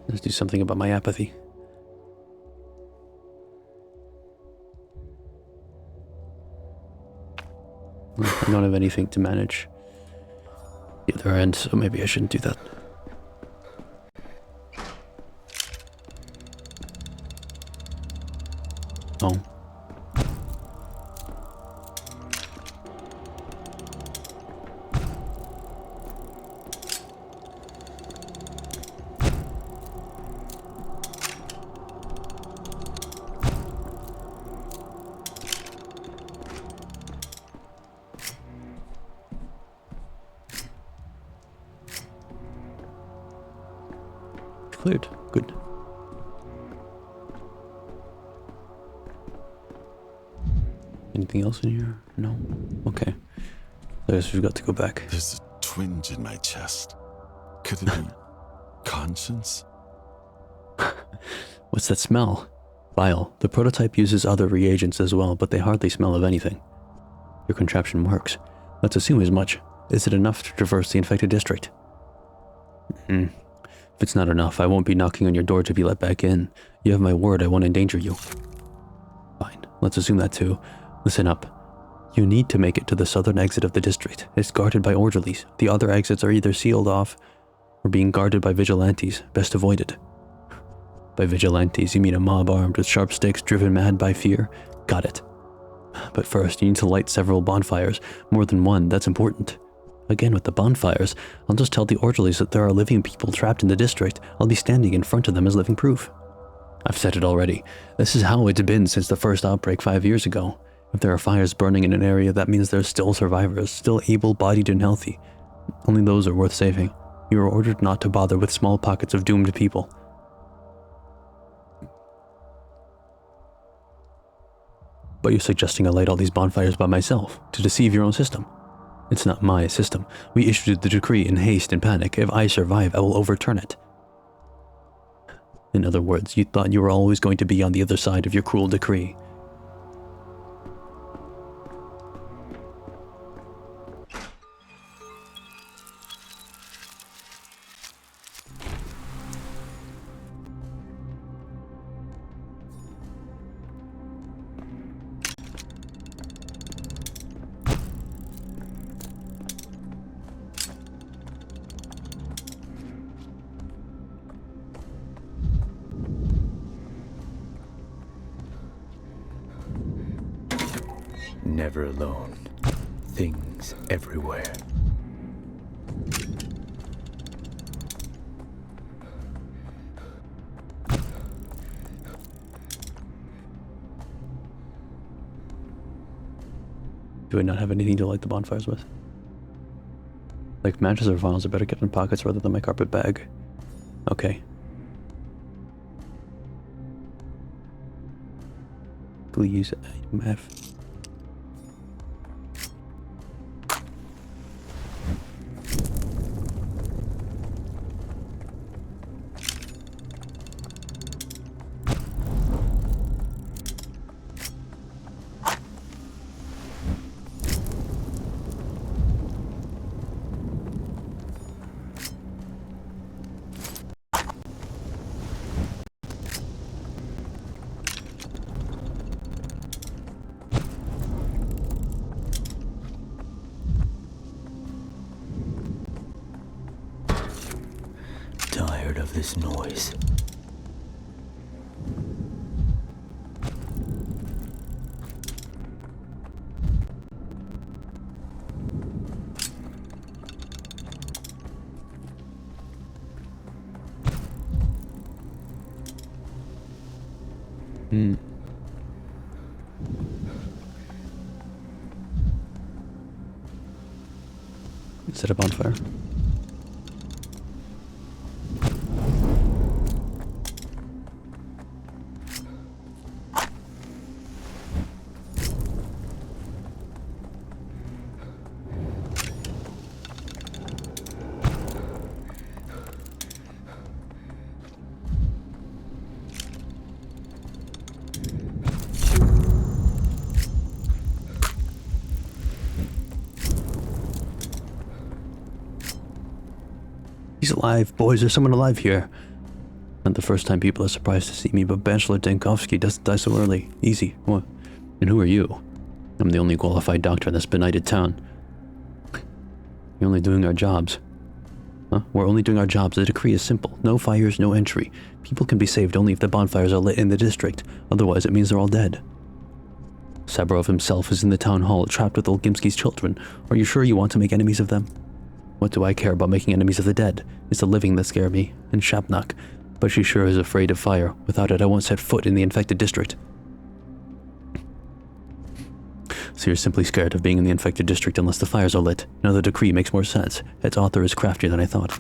Let's do something about my apathy. I don't have anything to manage the other end, so maybe I shouldn't do that. Oh. Cleared. Good. Anything else in here? No? Okay. I guess we've got to go back. There's a twinge in my chest. Could it be conscience? What's that smell? Bile. The prototype uses other reagents as well, but they hardly smell of anything. Your contraption works. Let's assume as much. Is it enough to traverse the infected district? If it's not enough, I won't be knocking on your door to be let back in. You have my word, I won't endanger you. Fine, let's assume that too. Listen up. You need to make it to the southern exit of the district. It's guarded by orderlies. The other exits are either sealed off or being guarded by vigilantes. Best avoided. By vigilantes, you mean a mob armed with sharp sticks, driven mad by fear? Got it. But first, you need to light several bonfires. More than one, that's important. Again, with the bonfires, I'll just tell the orderlies that there are living people trapped in the district. I'll be standing in front of them as living proof. I've said it already. This is how it's been since the first outbreak 5 years ago. If there are fires burning in an area, that means there's still survivors, still able-bodied and healthy. Only those are worth saving. You are ordered not to bother with small pockets of doomed people. But you're suggesting I light all these bonfires by myself, to deceive your own system. It's not my system. We issued the decree in haste and panic. If I survive, I will overturn it. In other words, you thought you were always going to be on the other side of your cruel decree. Never alone. Things everywhere. Do I not have anything to light the bonfires with? Like matches or vials, I better get in pockets rather than my carpet bag. Okay. Please, item F. Tired of this noise. Set a bonfire. He's alive, boys. There's someone alive here. Not the first time people are surprised to see me, but Bachelor Dankovsky doesn't die so early. Easy. What? And who are you? I'm the only qualified doctor in this benighted town. You're only doing our jobs. Huh? We're only doing our jobs. The decree is simple. No fires, no entry. People can be saved only if the bonfires are lit in the district. Otherwise, it means they're all dead. Sabarov himself is in the town hall, trapped with Olgimsky's children. Are you sure you want to make enemies of them? What do I care about making enemies of the dead? It's the living that scare me, and Shapnak. But she sure is afraid of fire. Without it, I won't set foot in the infected district. So you're simply scared of being in the infected district unless the fires are lit. Now the decree makes more sense. Its author is craftier than I thought.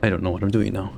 I don't know what I'm doing now.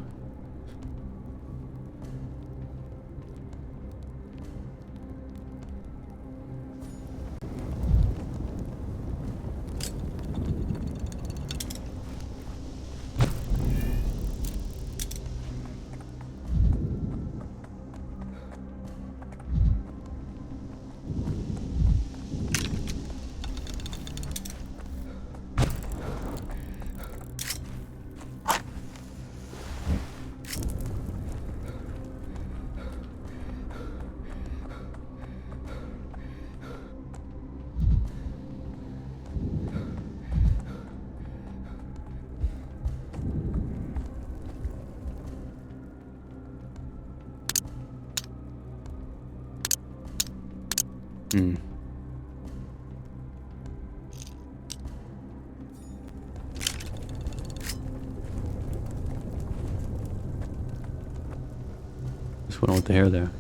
Hmm. This one with the hair there.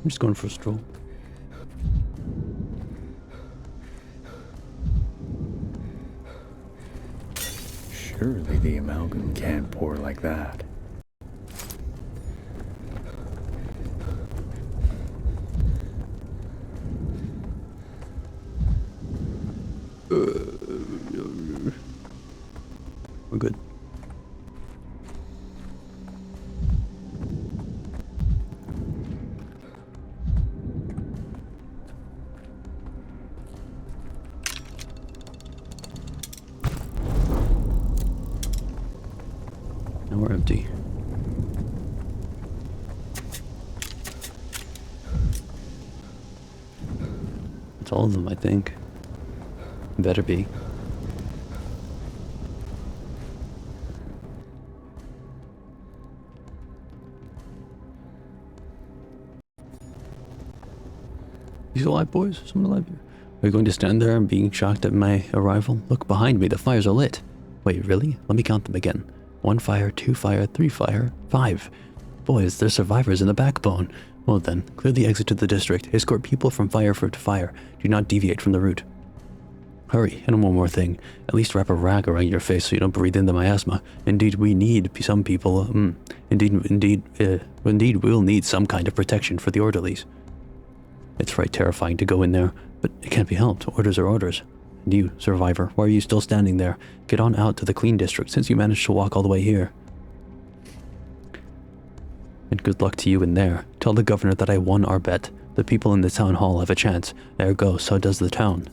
I'm just going for a stroll. Surely the amalgam can't pour like that. We're good. Now we're empty. That's all of them, I think. Better be. These alive, boys? Someone alive here? Are you going to stand there and being shocked at my arrival? Look behind me, the fires are lit. Wait, really? Let me count them again. 1 fire, 2 fire, 3 fire, 5. Boys, there's survivors in the backbone. Well then, clear the exit to the district. Escort people from fire to fire. Do not deviate from the route. Hurry, and one more thing. At least wrap a rag around your face so you don't breathe in the miasma. Indeed, we need some people. Indeed, we'll need some kind of protection for the orderlies. It's right terrifying to go in there, but it can't be helped. Orders are orders. And you, survivor, why are you still standing there? Get on out to the clean district since you managed to walk all the way here. And good luck to you in there. Tell the governor that I won our bet. The people in the town hall have a chance. Ergo, so does the town.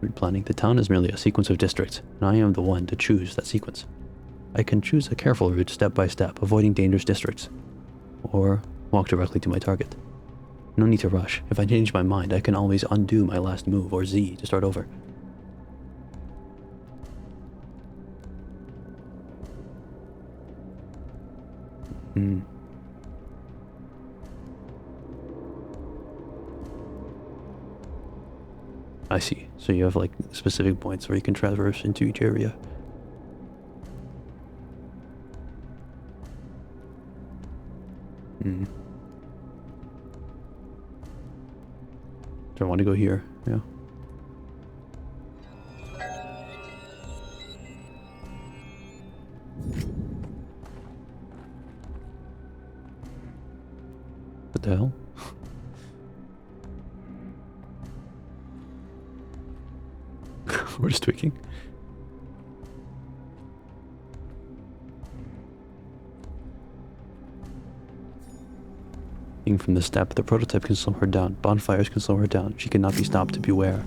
Replanning. The town is merely a sequence of districts, and I am the one to choose that sequence. I can choose a careful route step by step, avoiding dangerous districts. Or walk directly to my target. No need to rush. If I change my mind, I can always undo my last move, or Z, to start over. I see. So you have like specific points where you can traverse into each area. Do I want to go here? Yeah. What the hell? We're just tweaking. From the step, the prototype can slow her down. Bonfires can slow her down. She cannot be stopped. Beware.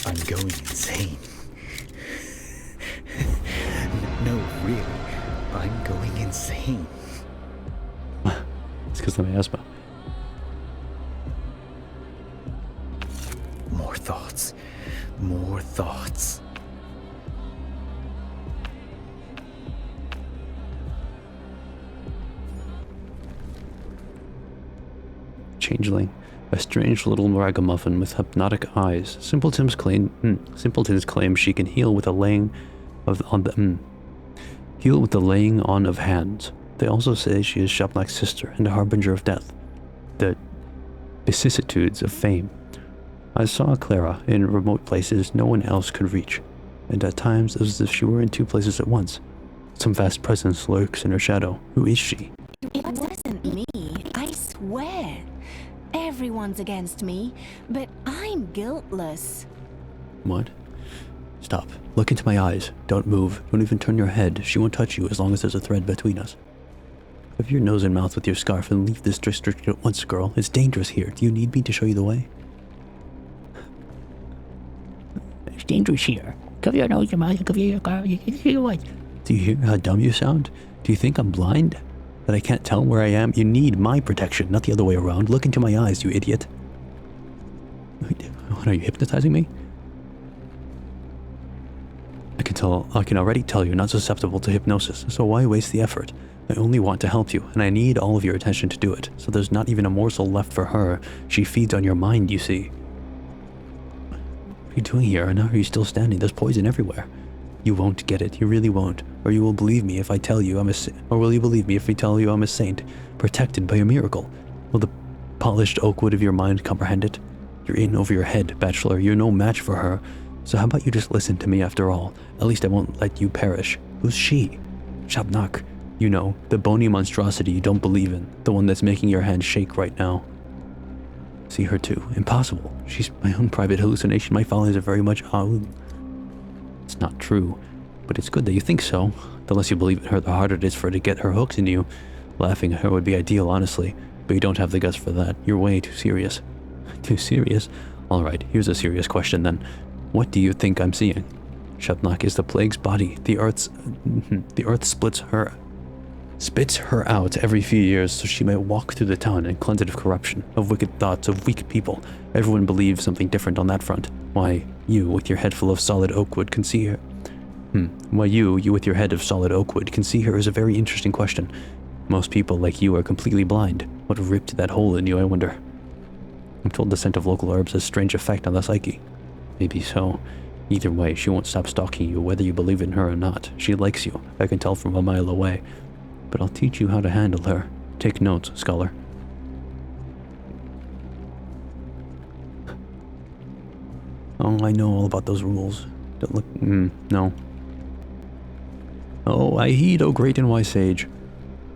I'm going insane. No, really. I'm going insane. because of my asthma. More thoughts. More thoughts. Changeling, a strange little ragamuffin with hypnotic eyes. Simpletons claim she can heal with the laying on of hands. They also say she is Shabnak's sister and a harbinger of death. The vicissitudes of fame. I saw Clara in remote places no one else could reach, and at times it was as if she were in two places at once. Some vast presence lurks in her shadow. Who is she? It wasn't me, I swear. Everyone's against me, but I'm guiltless. What? Stop. Look into my eyes. Don't move. Don't even turn your head. She won't touch you as long as there's a thread between us. Cover your nose and mouth with your scarf and leave this district at once, girl. It's dangerous here. Do you need me to show you the way? It's dangerous here. Cover your nose, your mouth, cover your scarf. You can see what. Do you hear how dumb you sound? Do you think I'm blind? That I can't tell where I am? You need my protection, not the other way around. Look into my eyes, you idiot. What, are you hypnotizing me? I can already tell you're not susceptible to hypnosis, so why waste the effort? I only want to help you, and I need all of your attention to do it, so there's not even a morsel left for her. She feeds on your mind, you see. What are you doing here, and how are you still standing? There's poison everywhere. You won't get it, you really won't. Or you will believe me if I tell you I'm a saint, protected by a miracle. Will the polished oak wood of your mind comprehend it? You're in over your head, bachelor. You're no match for her. So how about you just listen to me after all? At least I won't let you perish. Who's she? Shabnak. You know, the bony monstrosity you don't believe in. The one that's making your hand shake right now. See her too. Impossible. She's my own private hallucination. My feelings are very much... It's not true. But it's good that you think so. The less you believe in her, the harder it is for her to get her hooks into you. Laughing at her would be ideal, honestly. But you don't have the guts for that. You're way too serious. Too serious? Alright, here's a serious question then. What do you think I'm seeing? Shabnak is the plague's body. The earth spits her out every few years so she may walk through the town and cleanse it of corruption, of wicked thoughts, of weak people. Everyone believes something different on that front. Why, you with your head full of solid oak wood can see her. Why you with your head of solid oak wood can see her is a very interesting question. Most people like you are completely blind. What ripped that hole in you, I wonder? I'm told the scent of local herbs has a strange effect on the psyche. Maybe so. Either way, she won't stop stalking you whether you believe in her or not. She likes you, I can tell from a mile away. But I'll teach you how to handle her. Take notes, scholar. Oh, I know all about those rules. Don't look... no. Oh, I heed, O great and wise sage.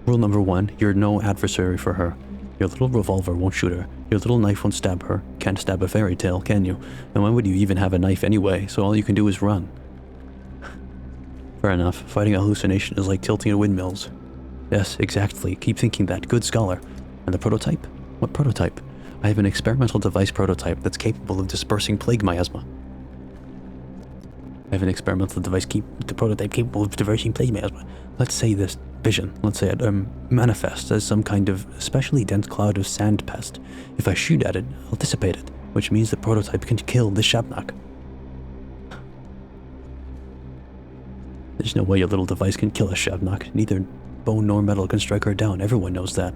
Rule number 1, you're no adversary for her. Your little revolver won't shoot her. Your little knife won't stab her. Can't stab a fairy tale, can you? And why would you even have a knife anyway? So all you can do is run. Fair enough. Fighting a hallucination is like tilting at windmills. Yes, exactly. Keep thinking that. Good scholar. And the prototype? What prototype? I have an experimental device prototype that's capable of dispersing plague miasma. I have an experimental device prototype capable of dispersing plague miasma. Let's say this vision, let's say it manifests as some kind of especially dense cloud of sand pest. If I shoot at it, I'll dissipate it, which means the prototype can kill the Shabnak. There's no way your little device can kill a Shabnak. Neither bone nor metal can strike her down. Everyone knows that.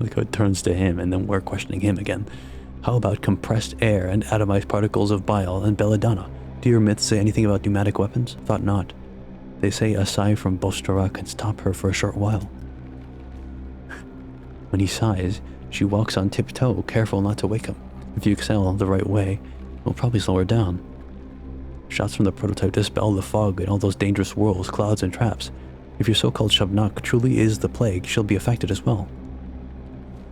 Look how it turns to him, and then we're questioning him again. How about compressed air and atomized particles of bile and belladonna? Do your myths say anything about pneumatic weapons? Thought not. They say a sigh from Bostara can stop her for a short while. When he sighs, she walks on tiptoe, careful not to wake him. If you excel the right way, it'll probably slow her down. Shots from the prototype dispel the fog and all those dangerous whirls, clouds, and traps. If your so-called Shabnak truly is the plague, she'll be affected as well.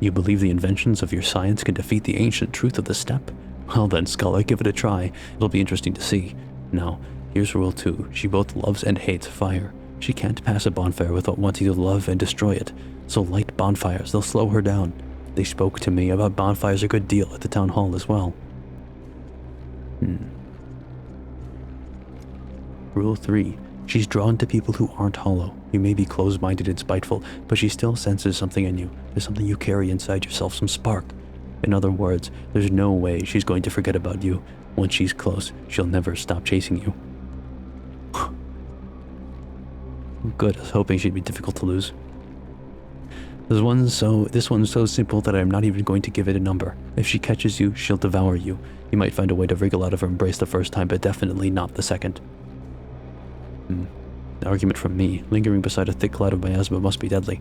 You believe the inventions of your science can defeat the ancient truth of the steppe? Well then, scholar, give it a try. It'll be interesting to see. Now, here's rule 2. She both loves and hates fire. She can't pass a bonfire without wanting to love and destroy it. So light bonfires, they'll slow her down. They spoke to me about bonfires a good deal at the town hall as well. Rule 3. She's drawn to people who aren't hollow. You may be closed-minded and spiteful, but she still senses something in you. There's something you carry inside yourself, some spark. In other words, there's no way she's going to forget about you. Once she's close, she'll never stop chasing you. Good, I was hoping she'd be difficult to lose. This one's so simple that I'm not even going to give it a number. If she catches you, she'll devour you. You might find a way to wriggle out of her embrace the first time, but definitely not the second. The argument from me, lingering beside a thick cloud of miasma, must be deadly.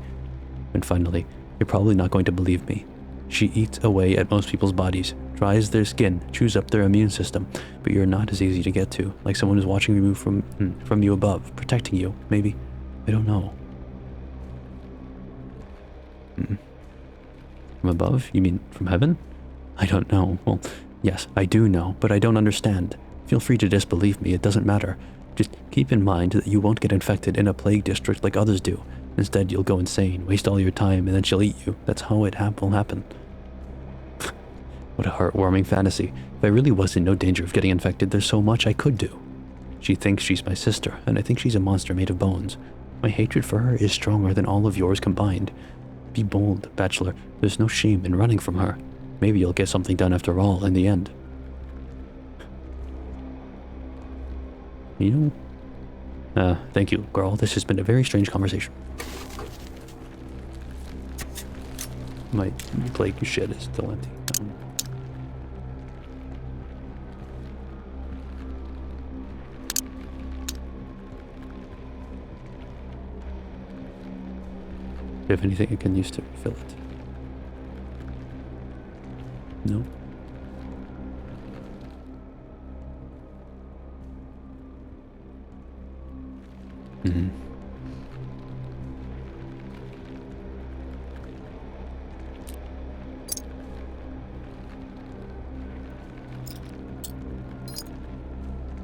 And finally, you're probably not going to believe me. She eats away at most people's bodies, dries their skin, chews up their immune system, but you're not as easy to get to, like someone who's watching you from you above, protecting you, maybe. I don't know. From above? You mean from heaven? I don't know. Well, yes, I do know, but I don't understand. Feel free to disbelieve me, it doesn't matter. Just keep in mind that you won't get infected in a plague district like others do. Instead, you'll go insane, waste all your time, and then she'll eat you. That's how it will happen. What a heartwarming fantasy. If I really was in no danger of getting infected, there's so much I could do. She thinks she's my sister, and I think she's a monster made of bones. My hatred for her is stronger than all of yours combined. Be bold, Bachelor. There's no shame in running from her. Maybe you'll get something done after all in the end. You know? Thank you, girl. This has been a very strange conversation. My plague shed is still empty. Do you have anything I can use to refill it? No?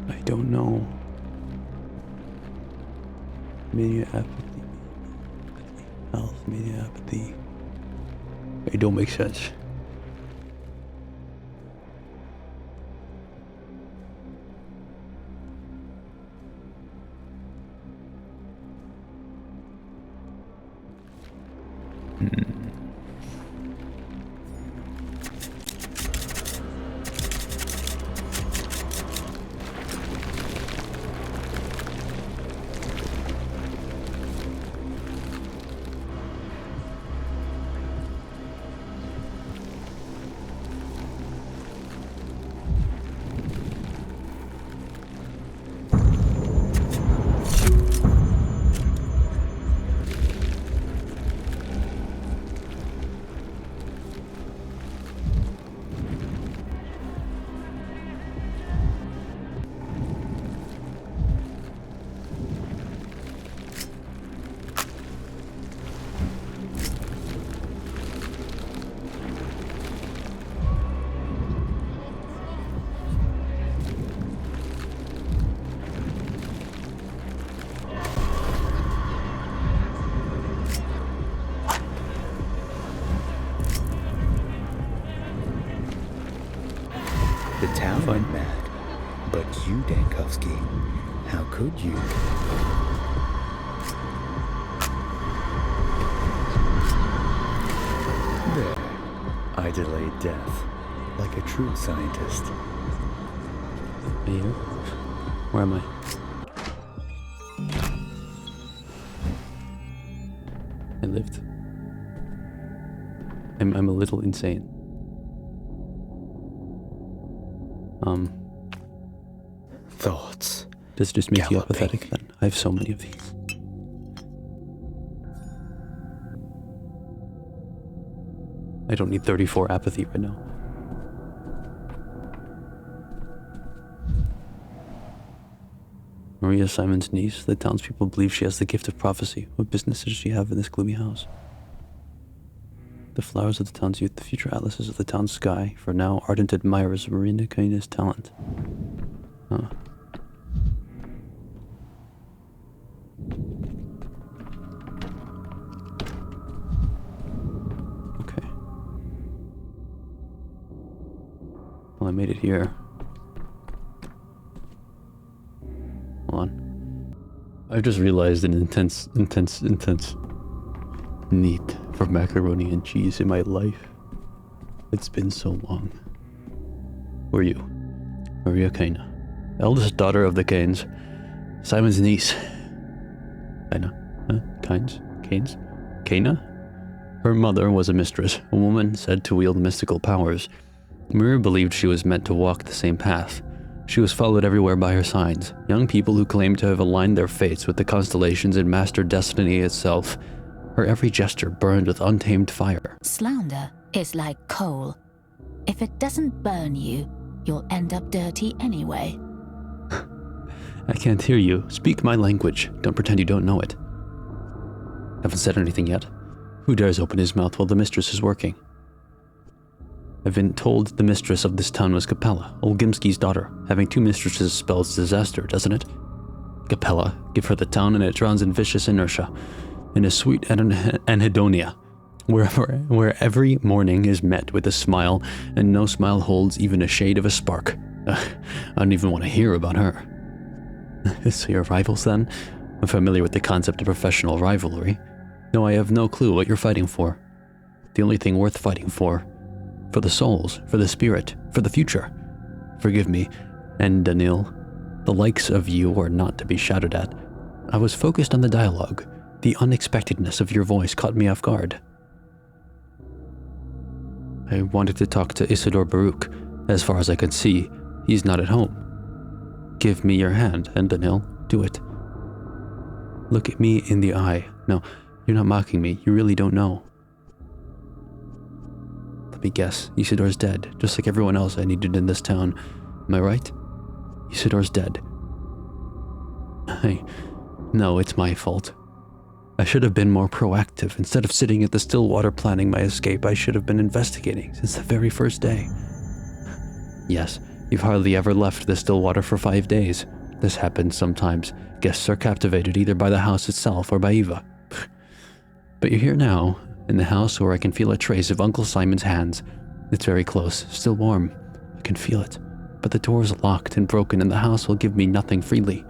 I don't know. Media apathy. Health, media apathy. It don't make sense. The town went mad, but you, Dankovsky, how could you? There, I delayed death, like a true scientist. Are you? Where am I? I lived. I'm a little insane. Thoughts. Does it just make you Galloping. apathetic then? I have so many of these. I don't need 34 apathy right now. Maria Simon's niece. The townspeople believe she has the gift of prophecy. What business does she have in this gloomy house? The flowers of the town's youth, the future atlases of the town's sky, for now ardent admirers of Marina Kaina's talent. Huh. Okay. Well, I made it here. Hold on. I just realized an intense need for macaroni and cheese in my life. It's been so long. Who are you? Maria Kaina, eldest daughter of the Kanes, Simon's niece. Kaina? Huh? Kanes? Kaina? Her mother was a mistress, a woman said to wield mystical powers. Maria believed she was meant to walk the same path. She was followed everywhere by her signs, young people who claimed to have aligned their fates with the constellations and mastered destiny itself. Her every gesture burned with untamed fire. Slander is like coal. If it doesn't burn you, you'll end up dirty anyway. I can't hear you. Speak my language. Don't pretend you don't know it. Haven't said anything yet. Who dares open his mouth while the mistress is working? I've been told the mistress of this town was Capella, Olgimski's daughter. Having two mistresses spells disaster, doesn't it? Capella, give her the town and it runs in vicious inertia, in a sweet anhedonia, where every morning is met with a smile, and no smile holds even a shade of a spark. I don't even want to hear about her. So you're rivals then? I'm familiar with the concept of professional rivalry. No, I have no clue what you're fighting for. The only thing worth fighting for the souls, for the spirit, for the future. Forgive me, and Daniil, the likes of you are not to be shouted at. I was focused on the dialogue. The unexpectedness of your voice caught me off guard. I wanted to talk to Isidore Baruch. As far as I could see, he's not at home. Give me your hand, and Daniil, do it. Look at me in the eye. No, you're not mocking me. You really don't know. Let me guess. Isidore's dead, just like everyone else I needed in this town. Am I right? Isidore's dead. No, it's my fault. I should have been more proactive. Instead of sitting at the Stillwater planning my escape, I should have been investigating since the very first day. Yes, you've hardly ever left the Stillwater for 5 days. This happens sometimes. Guests are captivated either by the house itself or by Eva. But you're here now, in the house where I can feel a trace of Uncle Simon's hands. It's very close, still warm. I can feel it. But the door's locked and broken and the house will give me nothing freely.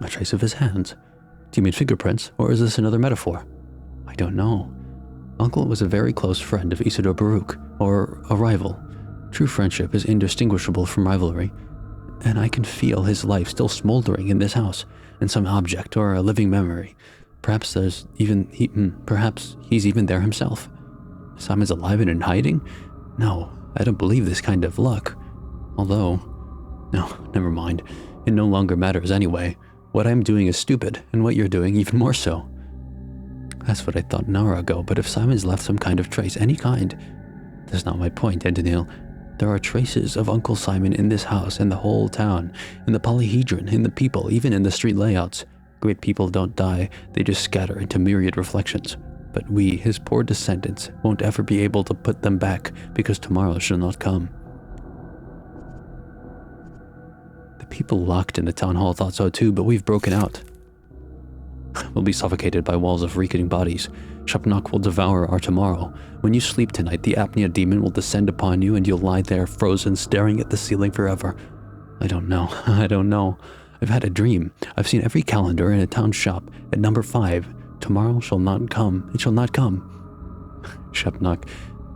A trace of his hands? Do you mean fingerprints, or is this another metaphor? I don't know. Uncle was a very close friend of Isidore Baruch, or a rival. True friendship is indistinguishable from rivalry, and I can feel his life still smoldering in this house, in some object or a living memory. Perhaps perhaps he's even there himself. Simon's alive and in hiding? No, I don't believe this kind of luck. Although, no, never mind. It no longer matters anyway. What I'm doing is stupid, and what you're doing even more so. That's what I thought an hour ago, but if Simon's left some kind of trace, any kind, that's not my point, Daniil. There are traces of Uncle Simon in this house, in the whole town, in the polyhedron, in the people, even in the street layouts. Great people don't die, they just scatter into myriad reflections. But we, his poor descendants, won't ever be able to put them back, because tomorrow shall not come. The people locked in the town hall thought so too, but we've broken out. We'll be suffocated by walls of reeking bodies. Shapnak will devour our tomorrow. When you sleep tonight, the apnea demon will descend upon you and you'll lie there frozen, staring at the ceiling forever. I don't know. I've had a dream. I've seen every calendar in a town shop at number 5. Tomorrow shall not come. It shall not come. Shapnak,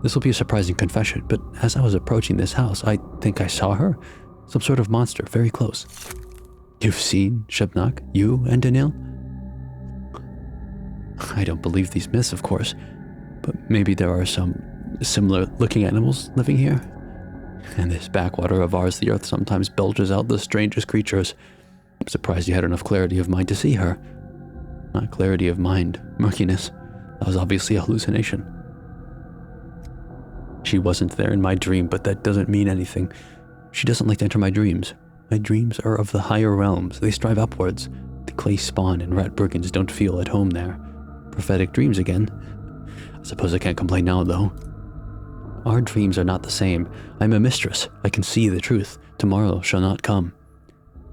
this will be a surprising confession, but as I was approaching this house, I think I saw her. Some sort of monster, very close. You've seen Shapnak? You and Daniil? I don't believe these myths, of course, but maybe there are some similar-looking animals living here. In this backwater of ours, the earth sometimes belches out the strangest creatures. I'm surprised you had enough clarity of mind to see her. Not clarity of mind, murkiness. That was obviously a hallucination. She wasn't there in my dream, but that doesn't mean anything. She doesn't like to enter my dreams. My dreams are of the higher realms. They strive upwards. The clay spawn and rat brigands don't feel at home there. Prophetic dreams again. I suppose I can't complain now, though. Our dreams are not the same. I'm a mistress. I can see the truth. Tomorrow shall not come.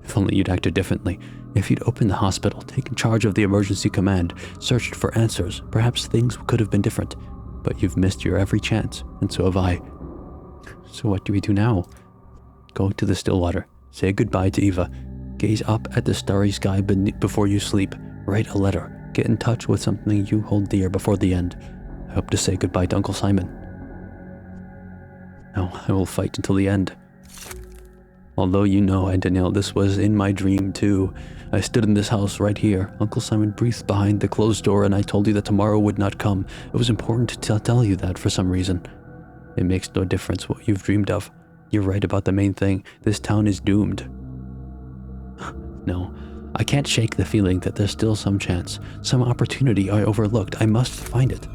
If only you'd acted differently. If you'd opened the hospital, taken charge of the emergency command, searched for answers, perhaps things could have been different. But you've missed your every chance, and so have I. So what do we do now? Go to the Stillwater. Say goodbye to Eva. Gaze up at the starry sky before you sleep. Write a letter. Get in touch with something you hold dear before the end. I hope to say goodbye to Uncle Simon. Now, I will fight until the end. Although you know, Danielle, this was in my dream too. I stood in this house right here. Uncle Simon breathed behind the closed door and I told you that tomorrow would not come. It was important to tell you that for some reason. It makes no difference what you've dreamed of. You're right about the main thing. This town is doomed. No, I can't shake the feeling that there's still some chance, some opportunity I overlooked. I must find it.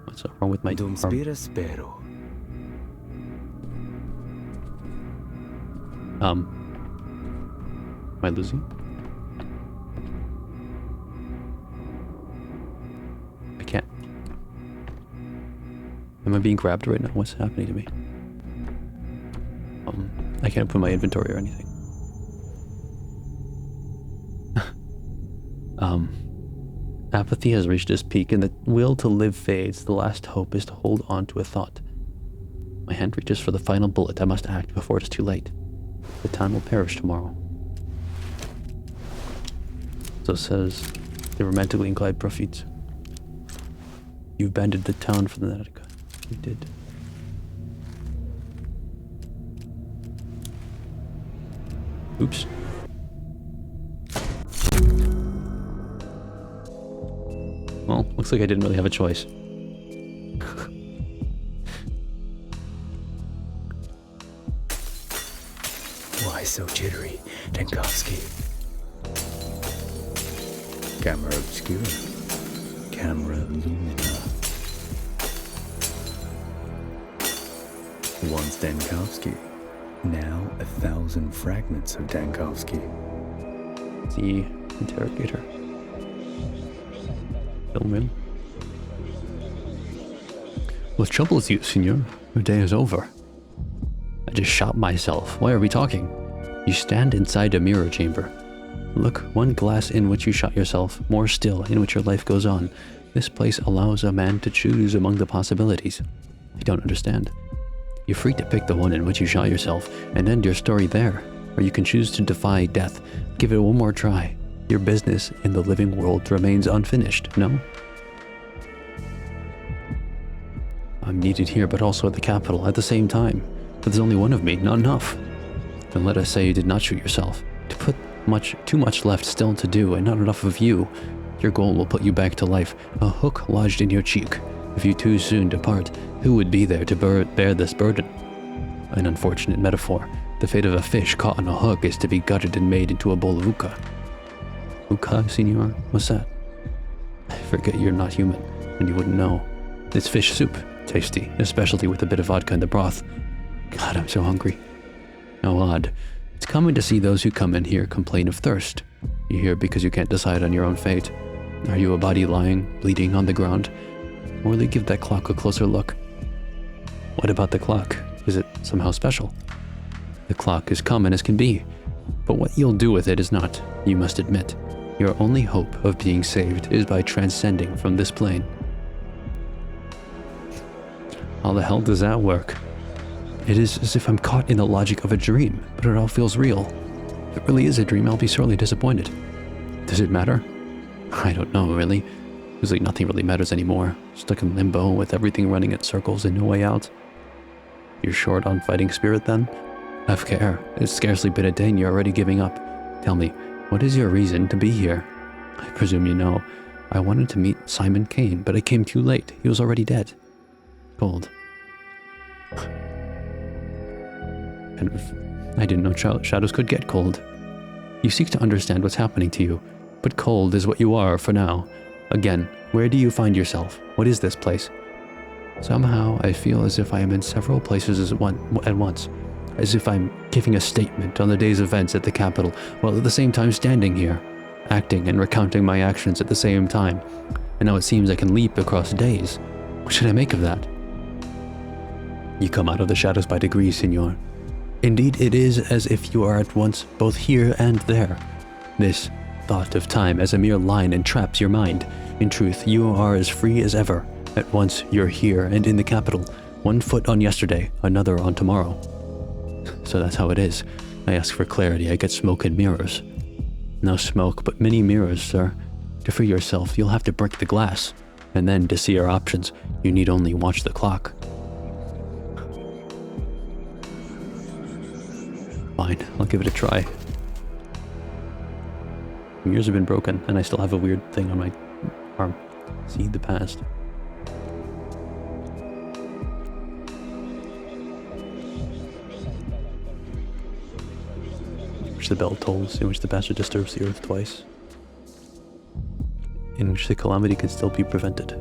What's wrong with my Dum arm? spira spero. Am I losing? I can't. Am I being grabbed right now? What's happening to me? I can't open my inventory or anything. Apathy has reached its peak and the will to live fades. The last hope is to hold on to a thought. My hand reaches for the final bullet. I must act before it is too late. The town will perish tomorrow. So says the romantically inclined prophets. You abandoned the town for the Natica. You did. Oops. Well, looks like I didn't really have a choice. Why so jittery, Denkovsky? Camera obscura. Camera lumina. Once Denkovsky. Now 1,000 fragments of Denkovsky. The interrogator. Film room. What troubles you, senor? Your day is over. I just shot myself. Why are we talking? You stand inside a mirror chamber. Look, one glass in which you shot yourself, more still in which your life goes on. This place allows a man to choose among the possibilities. I don't understand. You're free to pick the one in which you shot yourself and end your story there, or you can choose to defy death. Give it one more try. Your business in the living world remains unfinished, no? I'm needed here, but also at the capital at the same time. But there's only one of me, not enough. Then let us say you did not shoot yourself. To put too much left still to do, and not enough of you. Your goal will put you back to life, a hook lodged in your cheek. If you too soon depart, who would be there to bear this burden? An unfortunate metaphor. The fate of a fish caught on a hook is to be gutted and made into a bowl of uka. Uka, senor? What's that? I forget you're not human, and you wouldn't know. It's fish soup. Tasty, especially with a bit of vodka in the broth. God, I'm so hungry. How odd. It's common to see those who come in here complain of thirst. You're here because you can't decide on your own fate. Are you a body lying, bleeding on the ground? Or will you give that clock a closer look? What about the clock? Is it somehow special? The clock is common as can be, but what you'll do with it is not, you must admit. Your only hope of being saved is by transcending from this plane. How the hell does that work? It is as if I'm caught in the logic of a dream, but it all feels real. If it really is a dream, I'll be sorely disappointed. Does it matter? I don't know, really. Feels like nothing really matters anymore. Stuck in limbo with everything running in circles and no way out. You're short on fighting spirit then? Have care. It's scarcely been a day and you're already giving up. Tell me, what is your reason to be here? I presume you know. I wanted to meet Simon Kane, but I came too late. He was already dead. Cold. I didn't know shadows could get cold. You seek to understand what's happening to you, but cold is what you are for now. Again, where do you find yourself? What is this place? Somehow, I feel as if I am in several places at once, as if I'm giving a statement on the day's events at the capital, while at the same time standing here, acting and recounting my actions at the same time. And now it seems I can leap across days. What should I make of that? You come out of the shadows by degrees, senor. Indeed, it is as if you are at once both here and there. This thought of time as a mere line entraps your mind. In truth, you are as free as ever. At once, you're here and in the capital. One foot on yesterday, another on tomorrow. So that's how it is. I ask for clarity, I get smoke and mirrors. No smoke, but many mirrors, sir. To free yourself, you'll have to break the glass. And then, to see your options, you need only watch the clock. Fine, I'll give it a try. Mirrors have been broken, and I still have a weird thing on my arm. See the past. In which the bell tolls, in which the bastard disturbs the earth twice. In which the calamity can still be prevented.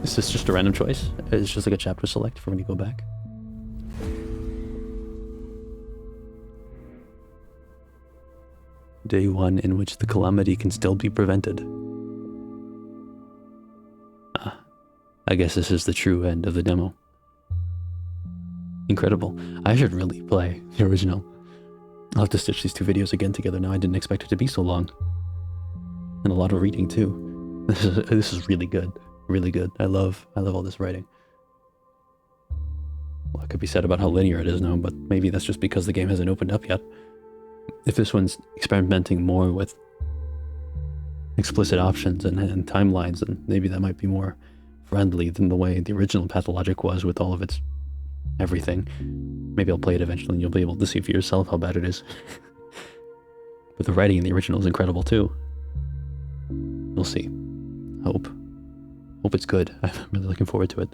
Is this just a random choice? It's just like a chapter select for when you go back? Day 1 in which the calamity can still be prevented. I guess this is the true end of the demo. Incredible. I should really play the original. I'll have to stitch these two videos again together now. I didn't expect it to be so long. And a lot of reading too. This is really good. Really good. I love all this writing. Well, it could be said about how linear it is now, but maybe that's just because the game hasn't opened up yet. If this one's experimenting more with explicit options and timelines, then maybe that might be more friendly than the way the original Pathologic was with all of its everything. Maybe I'll play it eventually and you'll be able to see for yourself how bad it is. But the writing in the original is incredible too. We'll see. Hope it's good. I'm really looking forward to it.